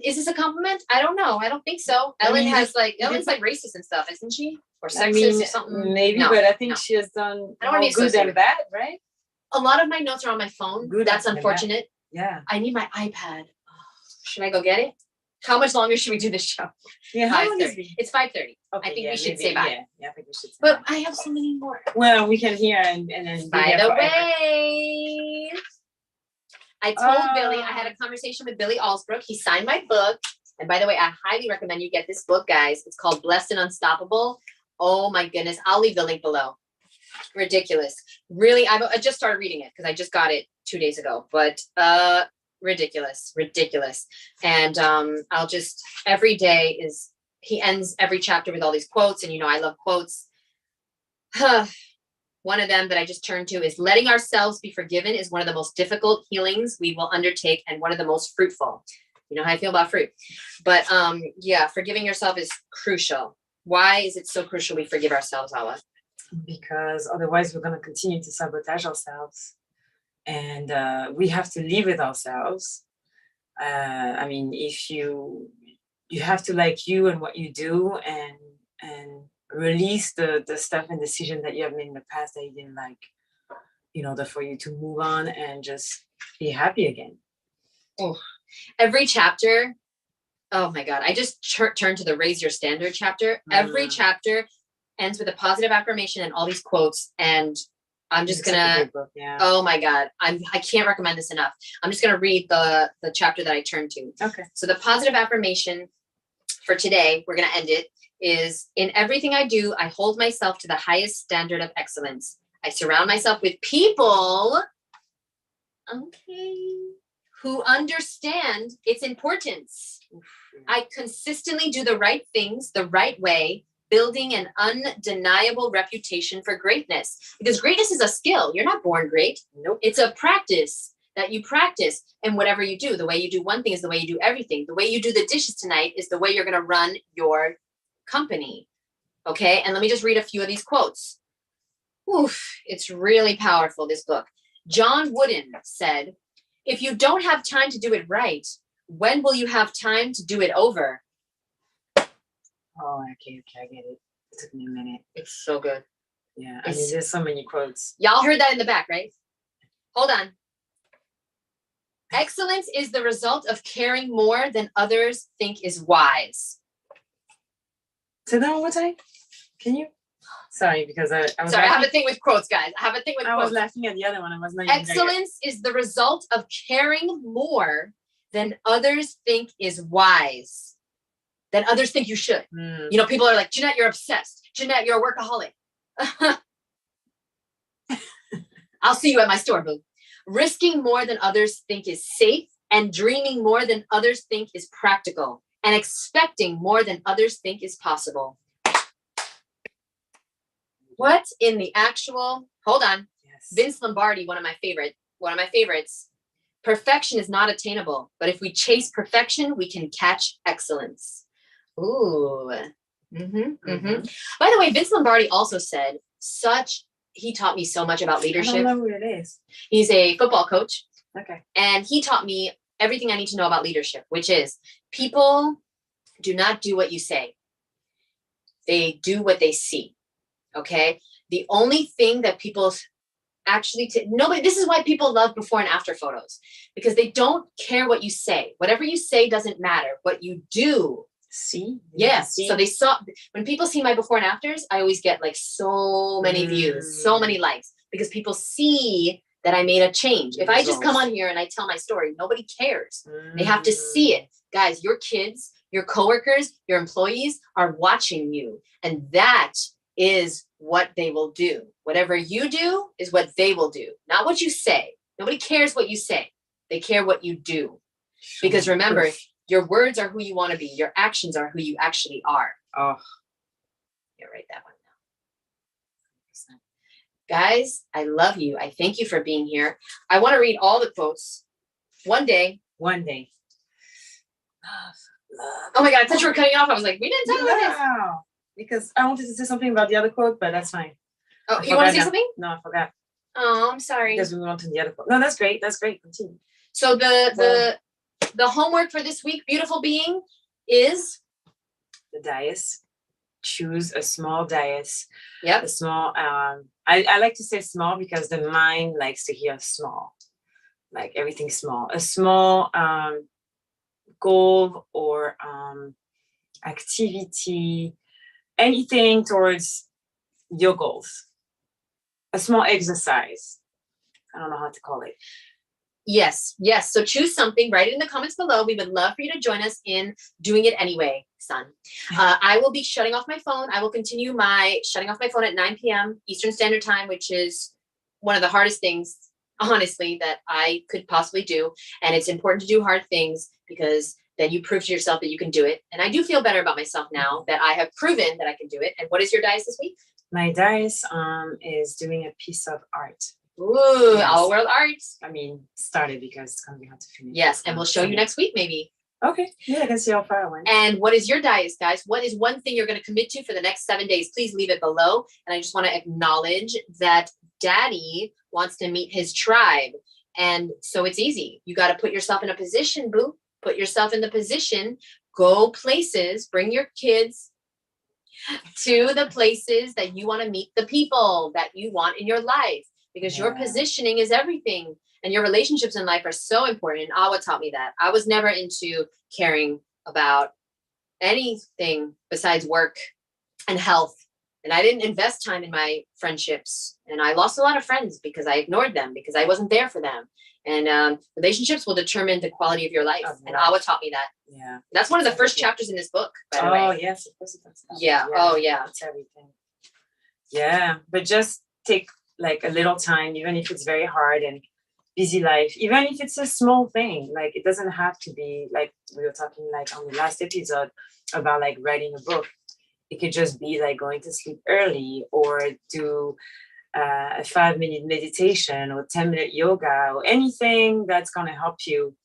Is this a compliment? I don't know. I don't think so. Ellen's like racist and stuff, isn't she? Or sexist or something? Maybe, no, but I think she has done I don't want to be good and bad, right? A lot of my notes are on my phone. Good. That's unfortunate. Yeah. I need my iPad. Should I go get it? How much longer should we do this show? Yeah, 5:30. It's 5:30. Okay, I think we should say bye. Yeah, I think we should say But bye. I have so many more. Well, we can hear and then By the way, I told Billy, I had a conversation with Billy Allsbrook. He signed my book. And by the way, I highly recommend you get this book, guys. It's called Blessed and Unstoppable. Oh my goodness. I'll leave the link below. Ridiculous. Really, I just started reading it because I just got it 2 days ago. But ridiculous. And I'll just, every day he ends every chapter with all these quotes. And I love quotes. One of them that I just turned to is letting ourselves be forgiven is one of the most difficult healings we will undertake and one of the most fruitful. You know how I feel about fruit. But yeah, forgiving yourself is crucial. Why is it so crucial we forgive ourselves, Awa? Because otherwise we're going to continue to sabotage ourselves. And we have to live with ourselves. I mean, if you have to like you and what you do and release the stuff and decision that you have made in the past that you didn't like, in order for you to move on and just be happy again. Oh, every chapter. Oh my God. I just turned to the Raise Your Standard chapter. Every chapter ends with a positive affirmation and all these quotes. And I'm just gonna, yeah. Oh my God. I can't recommend this enough. I'm just gonna read the chapter that I turned to. Okay. So the positive affirmation for today, we're gonna end it, is in everything I do, I hold myself to the highest standard of excellence. I surround myself with people, who understand its importance. I consistently do the right things the right way, building an undeniable reputation for greatness. Because greatness is a skill. You're not born great. Nope. It's a practice that you practice. And whatever you do, the way you do one thing is the way you do everything. The way you do the dishes tonight is the way you're going to run your company. Okay. And let me just read a few of these quotes. Oof, it's really powerful, this book. John Wooden said, if you don't have time to do it right, when will you have time to do it over? Oh, okay, I get it. It took me a minute. It's so good. Yeah, I mean, there's so many quotes. Y'all heard that in the back, right? Hold on. Excellence is the result of caring more than others think is wise. Say that one more time. Can you? Sorry, because I was Sorry, I have a thing with quotes, guys. I was laughing at the other one. I was not. Excellence is the result of caring more than others think is wise. Than others think you should. People are like, Jeanette, you're obsessed. Jeanette, you're a workaholic. I'll see you at my store, boo. Risking more than others think is safe, and dreaming more than others think is practical, and expecting more than others think is possible. What in the actual, hold on. Yes. Vince Lombardi, one of my favorites. Perfection is not attainable, but if we chase perfection, we can catch excellence. Ooh. By the way, Vince Lombardi also said he taught me so much about leadership. I don't know who it is. He's a football coach. Okay. And he taught me everything I need to know about leadership, which is people do not do what you say. They do what they see. Okay. The only thing that people actually, nobody, this is why people love before and after photos, because they don't care what you say. Whatever you say doesn't matter. What you do. See? Yes. See? So they saw, when people see my before and afters, I always get like so many views, so many likes, because people see that I made a change. If I just come on here and I tell my story, nobody cares. They have to see it. Guys, your kids, your coworkers, your employees are watching you. And that is what they will do. Whatever you do is what they will do, not what you say. Nobody cares what you say. They care what you do. Because remember, your words are who you want to be. Your actions are who you actually are. Oh, yeah, write that one down. Guys, I love you. I thank you for being here. I want to read all the quotes. One day. One day. Oh my God, I thought you were cutting off. I was like, we didn't talk about this. Because I wanted to say something about the other quote, but that's fine. Oh, you want to say something? No, I forgot. Oh, I'm sorry. Because we went on to the other quote. No, that's great. That's great. Continue. So the homework for this week, beautiful being, is the D.I.A.S. Choose a small D.I.A.S. Yep. A small. I like to say small because the mind likes to hear small, like everything small. A small goal or activity, anything towards your goals. A small exercise. I don't know how to call it. Yes. So choose something, write it in the comments below. We would love for you to join us in doing it anyway, son. I will be shutting off my phone. I will continue my shutting off my phone at 9 p.m. Eastern Standard Time, which is one of the hardest things, honestly, that I could possibly do. And it's important to do hard things because then you prove to yourself that you can do it. And I do feel better about myself now that I have proven that I can do it. And what is your D.I.A.S this week? My D.I.A.S is doing a piece of art. Ooh, yes. All world arts. I mean, started because it's going to be hard to finish. Yes, and we'll show you next week, maybe. Okay. Yeah, I can see how far I went. And what is your D.I.A.S, guys? What is one thing you're going to commit to for the next 7 days? Please leave it below. And I just want to acknowledge that Daddy wants to meet his tribe. And so it's easy. You got to put yourself in a position, boo. Put yourself in the position. Go places. Bring your kids to the places that you want to meet the people that you want in your life. Because your positioning is everything. And your relationships in life are so important. And Awa taught me that. I was never into caring about anything besides work and health. And I didn't invest time in my friendships. And I lost a lot of friends because I ignored them, because I wasn't there for them. And relationships will determine the quality of your life. And Awa taught me that. Yeah. That's one of the first chapters in this book, by the way. Oh, yes. Of course it does. Yeah. Oh, yeah. It's everything. Yeah. But just take like a little time, even if it's very hard and busy life, even if it's a small thing, like it doesn't have to be like we were talking like on the last episode about like writing a book. It could just be like going to sleep early or do a 5-minute meditation or 10-minute yoga or anything that's going to help you.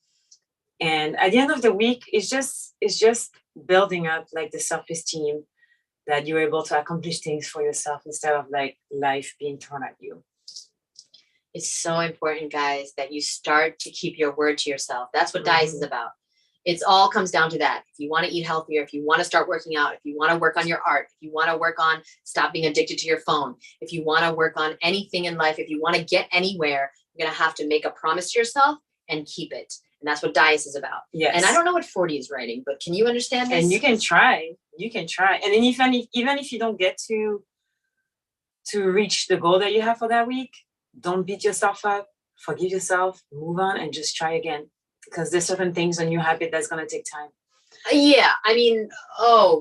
And at the end of the week, it's just building up like the self-esteem that you're able to accomplish things for yourself instead of like life being thrown at you. It's so important, guys, that you start to keep your word to yourself. That's what D.I.A.S is about. It all comes down to that. If you want to eat healthier, if you want to start working out, if you want to work on your art, if you want to work on stop being addicted to your phone, if you want to work on anything in life, if you want to get anywhere, you're going to have to make a promise to yourself and keep it. And that's what D.I.A.S is about. Yes. And I don't know what 40 is writing, but can you understand this? And you can try. You can try. And then even if you don't get to reach the goal that you have for that week, don't beat yourself up. Forgive yourself. Move on and just try again. Because there's certain things, a new habit that's going to take time. Yeah. I mean,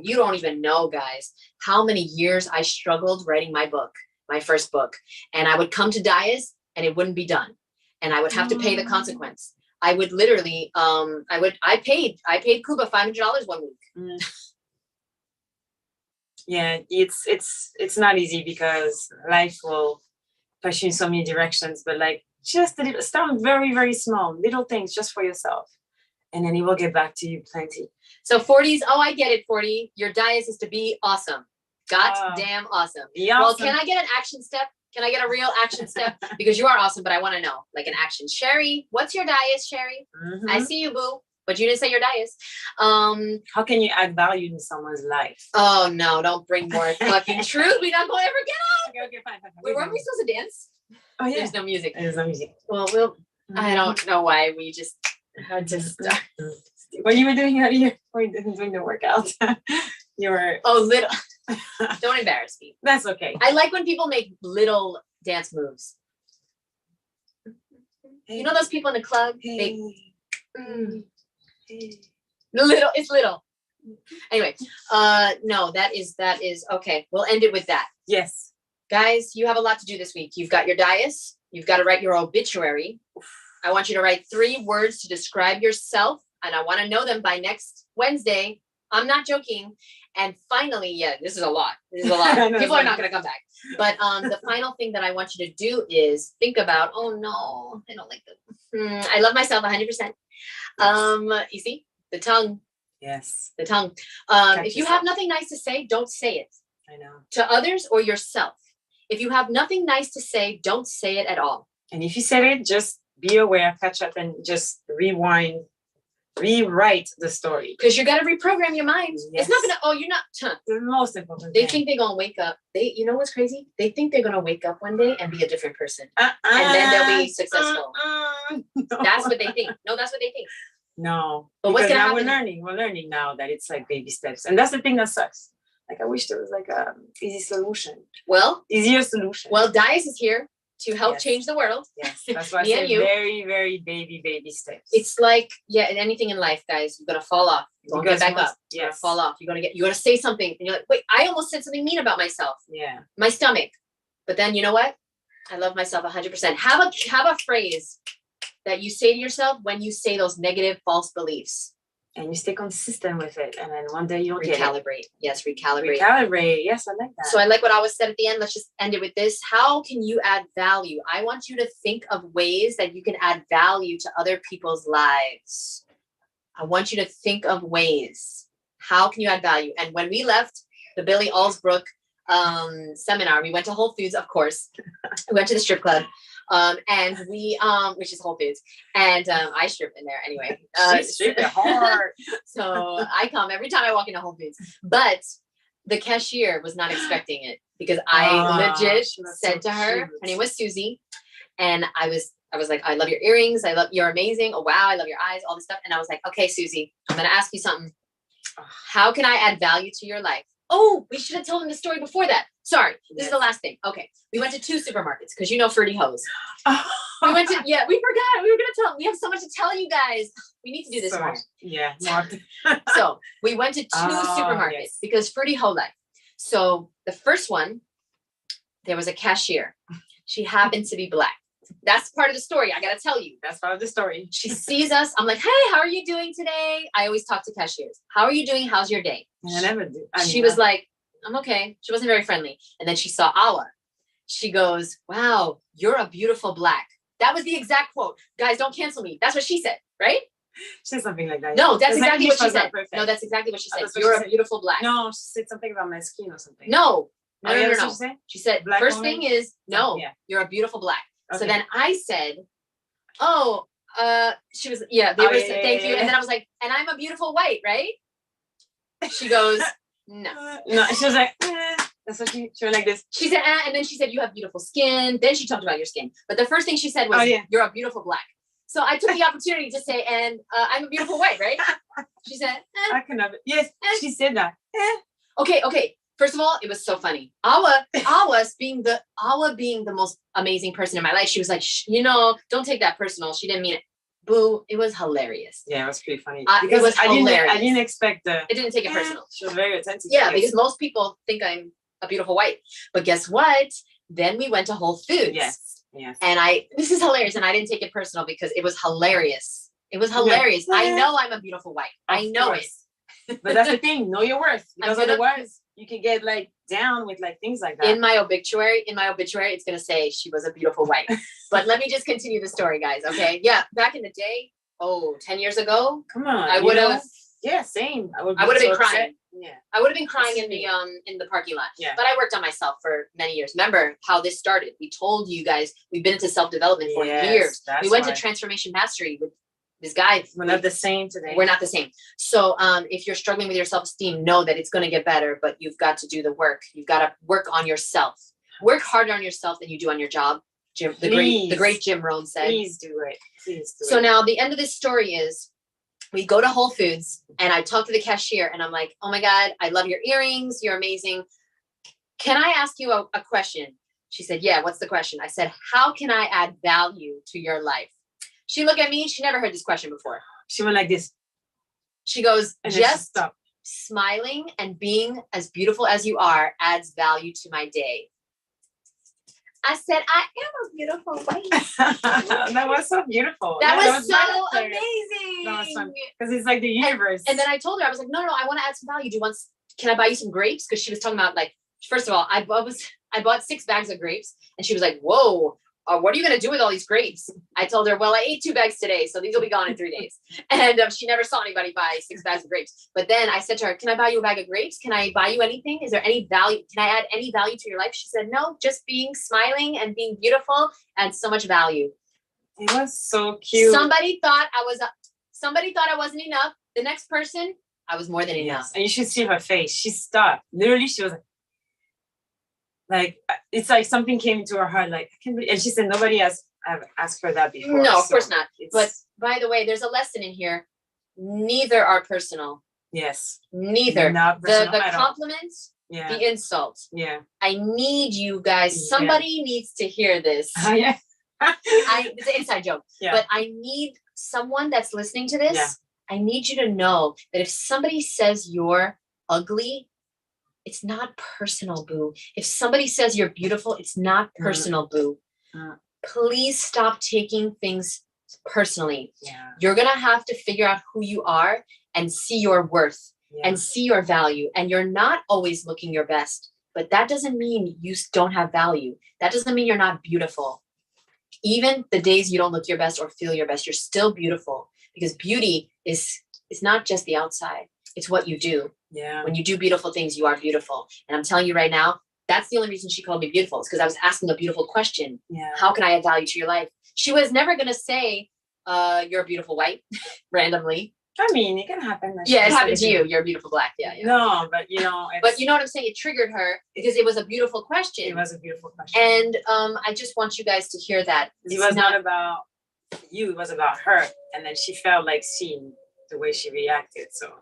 you don't even know, guys, how many years I struggled writing my book, my first book. And I would come to D.I.A.S and it wouldn't be done. And I would have to pay the consequence. I would literally, I paid Cuba $500 one week. Yeah, it's not easy because life will push you in so many directions, but like just start very, very small, little things just for yourself. And then it will get back to you plenty. So 40s, I get it, 40. Your D.I.A.S is to be awesome. Damn awesome. Be awesome. Well, can I get an action step? Can I get a real action step? Because you are awesome, but I want to know, like an action. Sherry, what's your D.I.A.S, Sherry? I see you, boo. but you didn't say your D.I.A.S. How can you add value in someone's life? Oh no, don't bring more fucking truth. We not gonna ever get out. Okay, fine. Wait, weren't we supposed to dance? Oh yeah. There's no music. There's no music. Well, I don't know why we just had to start. What you were doing earlier? Doing the workout. You were little. Don't embarrass me. That's okay. I like when people make little dance moves. You know those people in the club? Little, it's little. Anyway, no, that is okay. We'll end it with that. Yes. Guys, you have a lot to do this week. You've got your D.I.A.S. You've got to write your obituary. I want you to write 3 words to describe yourself, and I want to know them by next Wednesday. I'm not joking. And finally, this is a lot. People are not going to come back. But the final thing that I want you to do is think about, oh no, I don't like that. I love myself 100%. You see, the tongue. Yes. The tongue. If you have nothing nice to say, don't say it. I know. To others or yourself. If you have nothing nice to say, don't say it at all. And if you said it, just be aware, catch up, and just rewrite the story. Because you got to reprogram your mind. Yes. It's not going to, you're not. The most important They think they're going to wake up. You know what's crazy? They think they're going to wake up one day and be a different person. And then they'll be successful. No. That's what they think. No, that's what they think. No. But what's going to happen? We're learning now that it's like baby steps. And that's the thing that sucks. Like, I wish there was like a easy solution. Easier solution. Well, D.I.A.S. is here to help change the world. Yes, that's why I say very, very baby steps. It's like, anything in life, guys, you're gonna fall off. You're gonna get back up. You're gonna fall off. You're gonna say something, and you're like, wait, I almost said something mean about myself. Yeah. My stomach. But then you know what? I love myself 100%. Have a phrase that you say to yourself when you say those negative, false beliefs. And you stay consistent with it, and then one day you'll recalibrate. Yes, recalibrate. Recalibrate. Yes, I like that. So I like what I was said at the end. Let's just end it with this. How can you add value? I want you to think of ways that you can add value to other people's lives. I want you to think of ways. How can you add value? And when we left the Billy Allsbrook seminar, we went to Whole Foods, of course. We went to the strip club. And we, which is Whole Foods, and I strip in there anyway. Strip hard. So I come every time I walk into Whole Foods. But the cashier was not expecting it because I legit said to her, her name was Susie, and I was like, I love your earrings. You're amazing. Oh wow, I love your eyes. All this stuff. And I was like, okay, Susie, I'm gonna ask you something. How can I add value to your life? Oh, we should have told him the story before that. Sorry, this is the last thing. Okay, we went to 2 supermarkets because you know Fruity Hose. We went to, we forgot. We were going to tell. We have so much to tell you guys. We need to do this more. Yeah. So we went to 2 supermarkets because Fruity Ho Life. So the first one, there was a cashier. She happened to be black. That's part of the story. I got to tell you. That's part of the story. She sees us. I'm like, hey, how are you doing today? I always talk to cashiers. How are you doing? How's your day? I never do. She was like, I'm okay. She wasn't very friendly. And then she saw Awa. She goes, wow, you're a beautiful black. That was the exact quote. Guys, don't cancel me. That's what she said, right? She said something like that. No, that's exactly what she said. No, that's exactly what she said. You're a beautiful black. No, she said something about my skin or something. No. She said, black first woman? thing is, you're a beautiful black. Okay. So then I said, she was, thank you. And then I was like, and I'm a beautiful white, right? She goes, no. No, she was like, that's what she was like this. She said, and then she said, you have beautiful skin. Then she talked about your skin. But the first thing she said was, you're a beautiful black. So I took the opportunity to say, and I'm a beautiful white, right? She said, I can have it. Yes, she said that. Okay. First of all, it was so funny. Awa being the most amazing person in my life. She was like, don't take that personal. She didn't mean it. Boo, it was hilarious. Yeah, it was pretty funny. Because it was hilarious. I didn't expect it didn't take it personal. She was very attentive. Yeah, because most people think I'm a beautiful white. But guess what? Then we went to Whole Foods. Yes. And this is hilarious. And I didn't take it personal because it was hilarious. It was hilarious. Yeah. I know I'm a beautiful white. I know it. But that's the thing. Know your worth. Because otherwise you can get like down with like things like that. In my obituary, it's going to say she was a beautiful white. But let me just continue the story, guys. Okay. Yeah. Back in the day, 10 years ago. Come on. I would have. Yeah, same. I would have been crying. Yeah. I would have been crying in the parking lot. Yeah. But I worked on myself for many years. Remember how this started? We told you guys we've been into self-development for years. We went to Transformation Mastery with this guy, we're not the same today. We're not the same. So if you're struggling with your self-esteem, know that it's going to get better, but you've got to do the work. You've got to work on yourself. Work harder on yourself than you do on your job. Jim, the great Jim Rohn said. Please do it. Please do it. So now the end of this story is we go to Whole Foods and I talk to the cashier and I'm like, oh my God, I love your earrings. You're amazing. Can I ask you a question? She said, yeah, what's the question? I said, how can I add value to your life? She looked at me. She never heard this question before. She went like this. She goes, just smiling and being as beautiful as you are adds value to my day. I said, I am a beautiful wife. That was so beautiful. That was so amazing. That was fun. Because it's like the universe. And then I told her, I was like, no, I want to add some value. Can I buy you some grapes? Because she was talking about like, first of all, I bought 6 bags of grapes. And she was like, whoa, what are you going to do with all these grapes? I told her, well, I ate 2 bags today, so these will be gone in 3 days. And she never saw anybody buy 6 bags of grapes. But then I said to her, can I buy you a bag of grapes? Can I buy you anything? Is there any value? Can I add any value to your life? She said, no, just being smiling and being beautiful adds so much value. It was so cute. Somebody thought I wasn't enough. The next person, I was more than enough. And you should see her face. She stopped. Literally, she was like, it's like something came into her heart. Like, I can't believe, and she said, nobody has asked for that before. No, of course not. But by the way, there's a lesson in here. Neither are personal. Yes. Neither. The compliments, the insults. Yeah. I need you guys. Somebody needs to hear this. Yeah. It's an inside joke. Yeah. But I need someone that's listening to this. Yeah. I need you to know that if somebody says you're ugly, it's not personal, boo. If somebody says you're beautiful, it's not personal, boo. Please stop taking things personally. Yeah. You're going to have to figure out who you are and see your worth and see your value. And you're not always looking your best, but that doesn't mean you don't have value. That doesn't mean you're not beautiful. Even the days you don't look your best or feel your best, you're still beautiful, because beauty is not just the outside. It's what you do. Yeah. When you do beautiful things, you are beautiful. And I'm telling you right now, that's the only reason she called me beautiful. It's because I was asking a beautiful question. Yeah. How can I add value to your life? She was never going to say, you're a beautiful white randomly. I mean, it can happen. Yeah, it happened to you. You're a beautiful black. Yeah. No, but you know. But you know what I'm saying? It triggered her because it was a beautiful question. It was a beautiful question. And I just want you guys to hear that. It was not about you. It was about her. And then she felt like seen the way she reacted. So.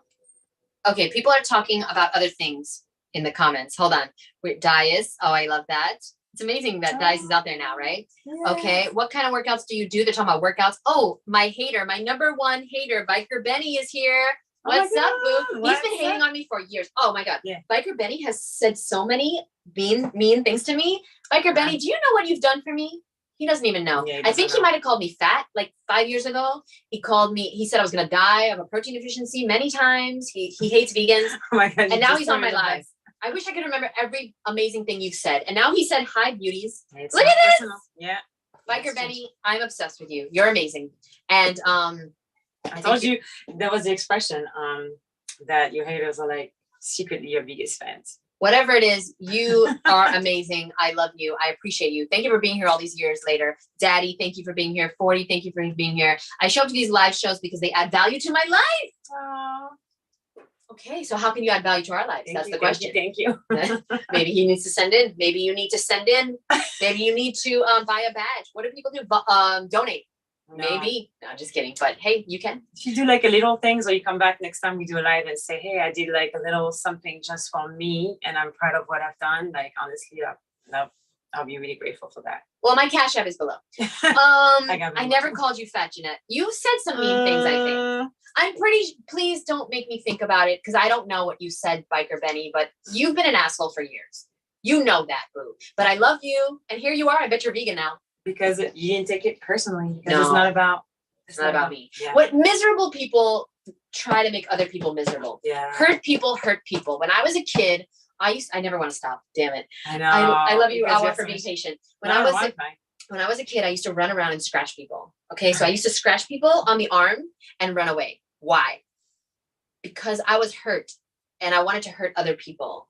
Okay, people are talking about other things in the comments. Hold on. D.I.A.S. Oh, I love that. It's amazing that D.I.A.S. is out there now, right? Yeah. Okay, what kind of workouts do you do? They're talking about workouts. Oh, my hater, my number one hater, Biker Benny is here. What's up, boo? He's been hating on me for years. Oh my God. Yeah. Biker Benny has said so many mean things to me. Biker Benny, do you know what you've done for me? He doesn't even know. Yeah, I think he might have called me fat like 5 years ago. He said I was going to die of a protein deficiency many times. He hates vegans. Oh my God. And now he's on my live. I wish I could remember every amazing thing you've said. And now he said, hi, beauties. Look at this. Personal. Yeah. Biker Benny, I'm obsessed with you. You're amazing. And I told you that was the expression that your haters are like secretly your biggest fans. Whatever it is, you are amazing. I love you. I appreciate you. Thank you for being here all these years later. Daddy, thank you for being here. 40, thank you for being here. I show up to these live shows because they add value to my life. Aww. Okay, so how can you add value to our lives? That's the question. Thank you. Maybe he needs to send in. Maybe you need to send in. Maybe you need to buy a badge. What do people do? Donate. No. Maybe. No, just kidding. But hey, you can. If you do like a little things, or you come back next time we do a live and say, hey, I did like a little something just for me and I'm proud of what I've done. Like, honestly, I'll be really grateful for that. Well, my Cash App is below. I never called you fat, Jeanette. You said some mean things, I think. Please don't make me think about it, because I don't know what you said, Biker Benny, but you've been an asshole for years. You know that, boo. But I love you. And here you are. I bet you're vegan now. Because you didn't take it personally. Because it's not about me. Yeah. What miserable people try to make other people miserable. Yeah. Hurt people hurt people. When I was a kid, I never want to stop. Damn it. I know. I love you, Awa, for being patient. When I was a kid, I used to run around and scratch people. Okay, so I used to scratch people on the arm and run away. Why? Because I was hurt and I wanted to hurt other people.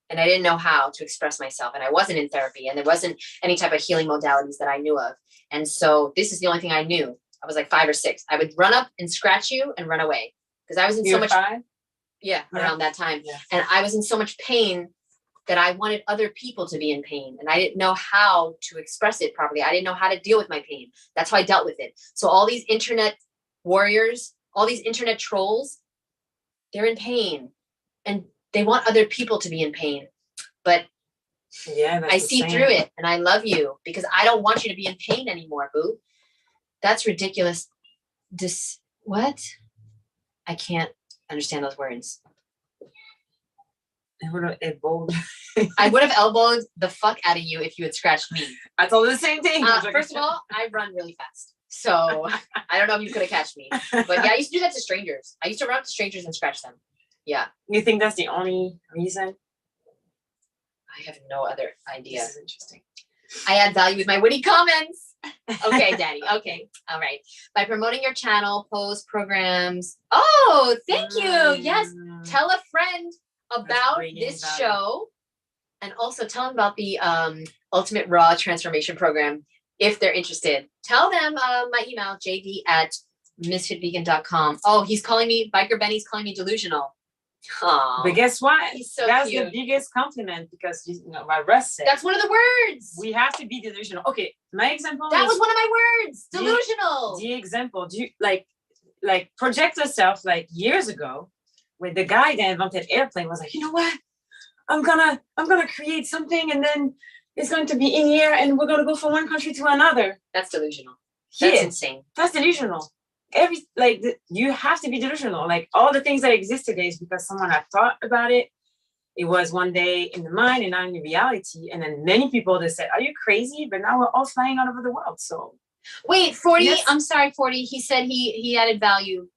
And I didn't know how to express myself. And I wasn't in therapy. And there wasn't any type of healing modalities that I knew of. And so this is the only thing I knew. I was like 5 or 6. I would run up and scratch you and run away because I was in so much. 5? Yeah, around that time. Yeah. And I was in so much pain that I wanted other people to be in pain. And I didn't know how to express it properly. I didn't know how to deal with my pain. That's how I dealt with it. So all these internet warriors, all these internet trolls, they're in pain. And they want other people to be in pain. But I see through it and I love you because I don't want you to be in pain anymore, boo. That's ridiculous. What? I can't understand those words. I would have elbowed. I would have elbowed the fuck out of you if you had scratched me. I told her the same thing. First of all, I run really fast. So I don't know if you could have catched me. But yeah, I used to do that to strangers. I used to run up to strangers and scratch them. Yeah. You think that's the only reason? I have no other idea. This is interesting. I add value with my witty comments. Okay, Daddy. Okay. All right. By promoting your channel, posts, programs. Oh, thank you. Yes. Tell a friend about this show. And also tell them about the Ultimate Raw Transformation Program if they're interested. Tell them my email, jd@Ms.FitVegan.com. Oh, he's calling me, Biker Benny's calling me delusional. Oh, but guess what? He's so that's cute. The biggest compliment because what Russ said. That's one of the words. We have to be delusional. Okay, my example. That was one of my words. Delusional. The example. Do you like project yourself like years ago when the guy that invented airplane was like, you know what? I'm gonna create something and then it's going to be in here and we're gonna go from one country to another. That's delusional. That's insane. That's delusional. You have to be delusional. Like all the things that exist today is because someone had thought about it. It was one day in the mind and not in the reality. And then many people just said, "Are you crazy?" But now we're all flying all over the world. So wait, 40. Yes. I'm sorry, 40. He said he added value.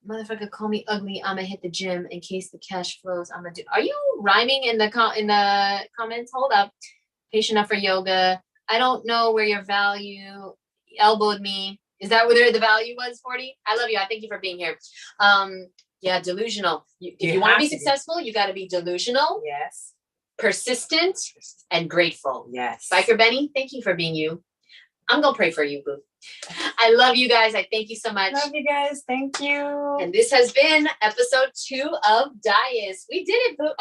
Motherfucker, call me ugly. I'ma hit the gym in case the cash flows. I'ma do. Are you rhyming in the comments? Hold up. Patient enough for yoga. I don't know where your value elbowed me. Is that where the value was, 40? I love you. I thank you for being here. Yeah, delusional. If you want to be successful, you got to be delusional. Yes. Persistent and grateful. Yes. Biker Benny, thank you for being you. I'm going to pray for you, boo. I love you guys. I thank you so much. Love you guys. Thank you. And this has been episode 2 of D.I.A.S. We did it, boo.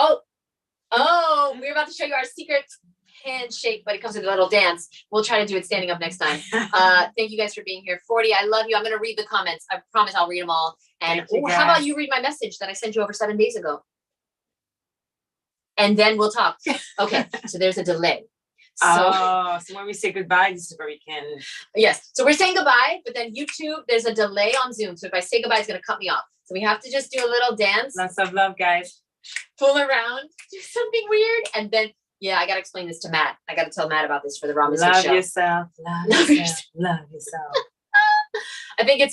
Oh, we're about to show you our secret handshake, but it comes with a little dance. We'll try to do it standing up next time. Thank you guys for being here. 40, I love you. I'm going to read the comments. I promise I'll read them all. And how about you read my message that I sent you over 7 days ago? And then we'll talk. Okay, so there's a delay. So when we say goodbye, this is where we can. Yes, so we're saying goodbye, but then YouTube, there's a delay on Zoom. So if I say goodbye, it's going to cut me off. So we have to just do a little dance. Lots of love, guys. Fool around, do something weird, and then I got to explain this to Matt. I got to tell Matt about this for the Raw Mystic show. Love yourself. Love yourself. Love yourself. I think it's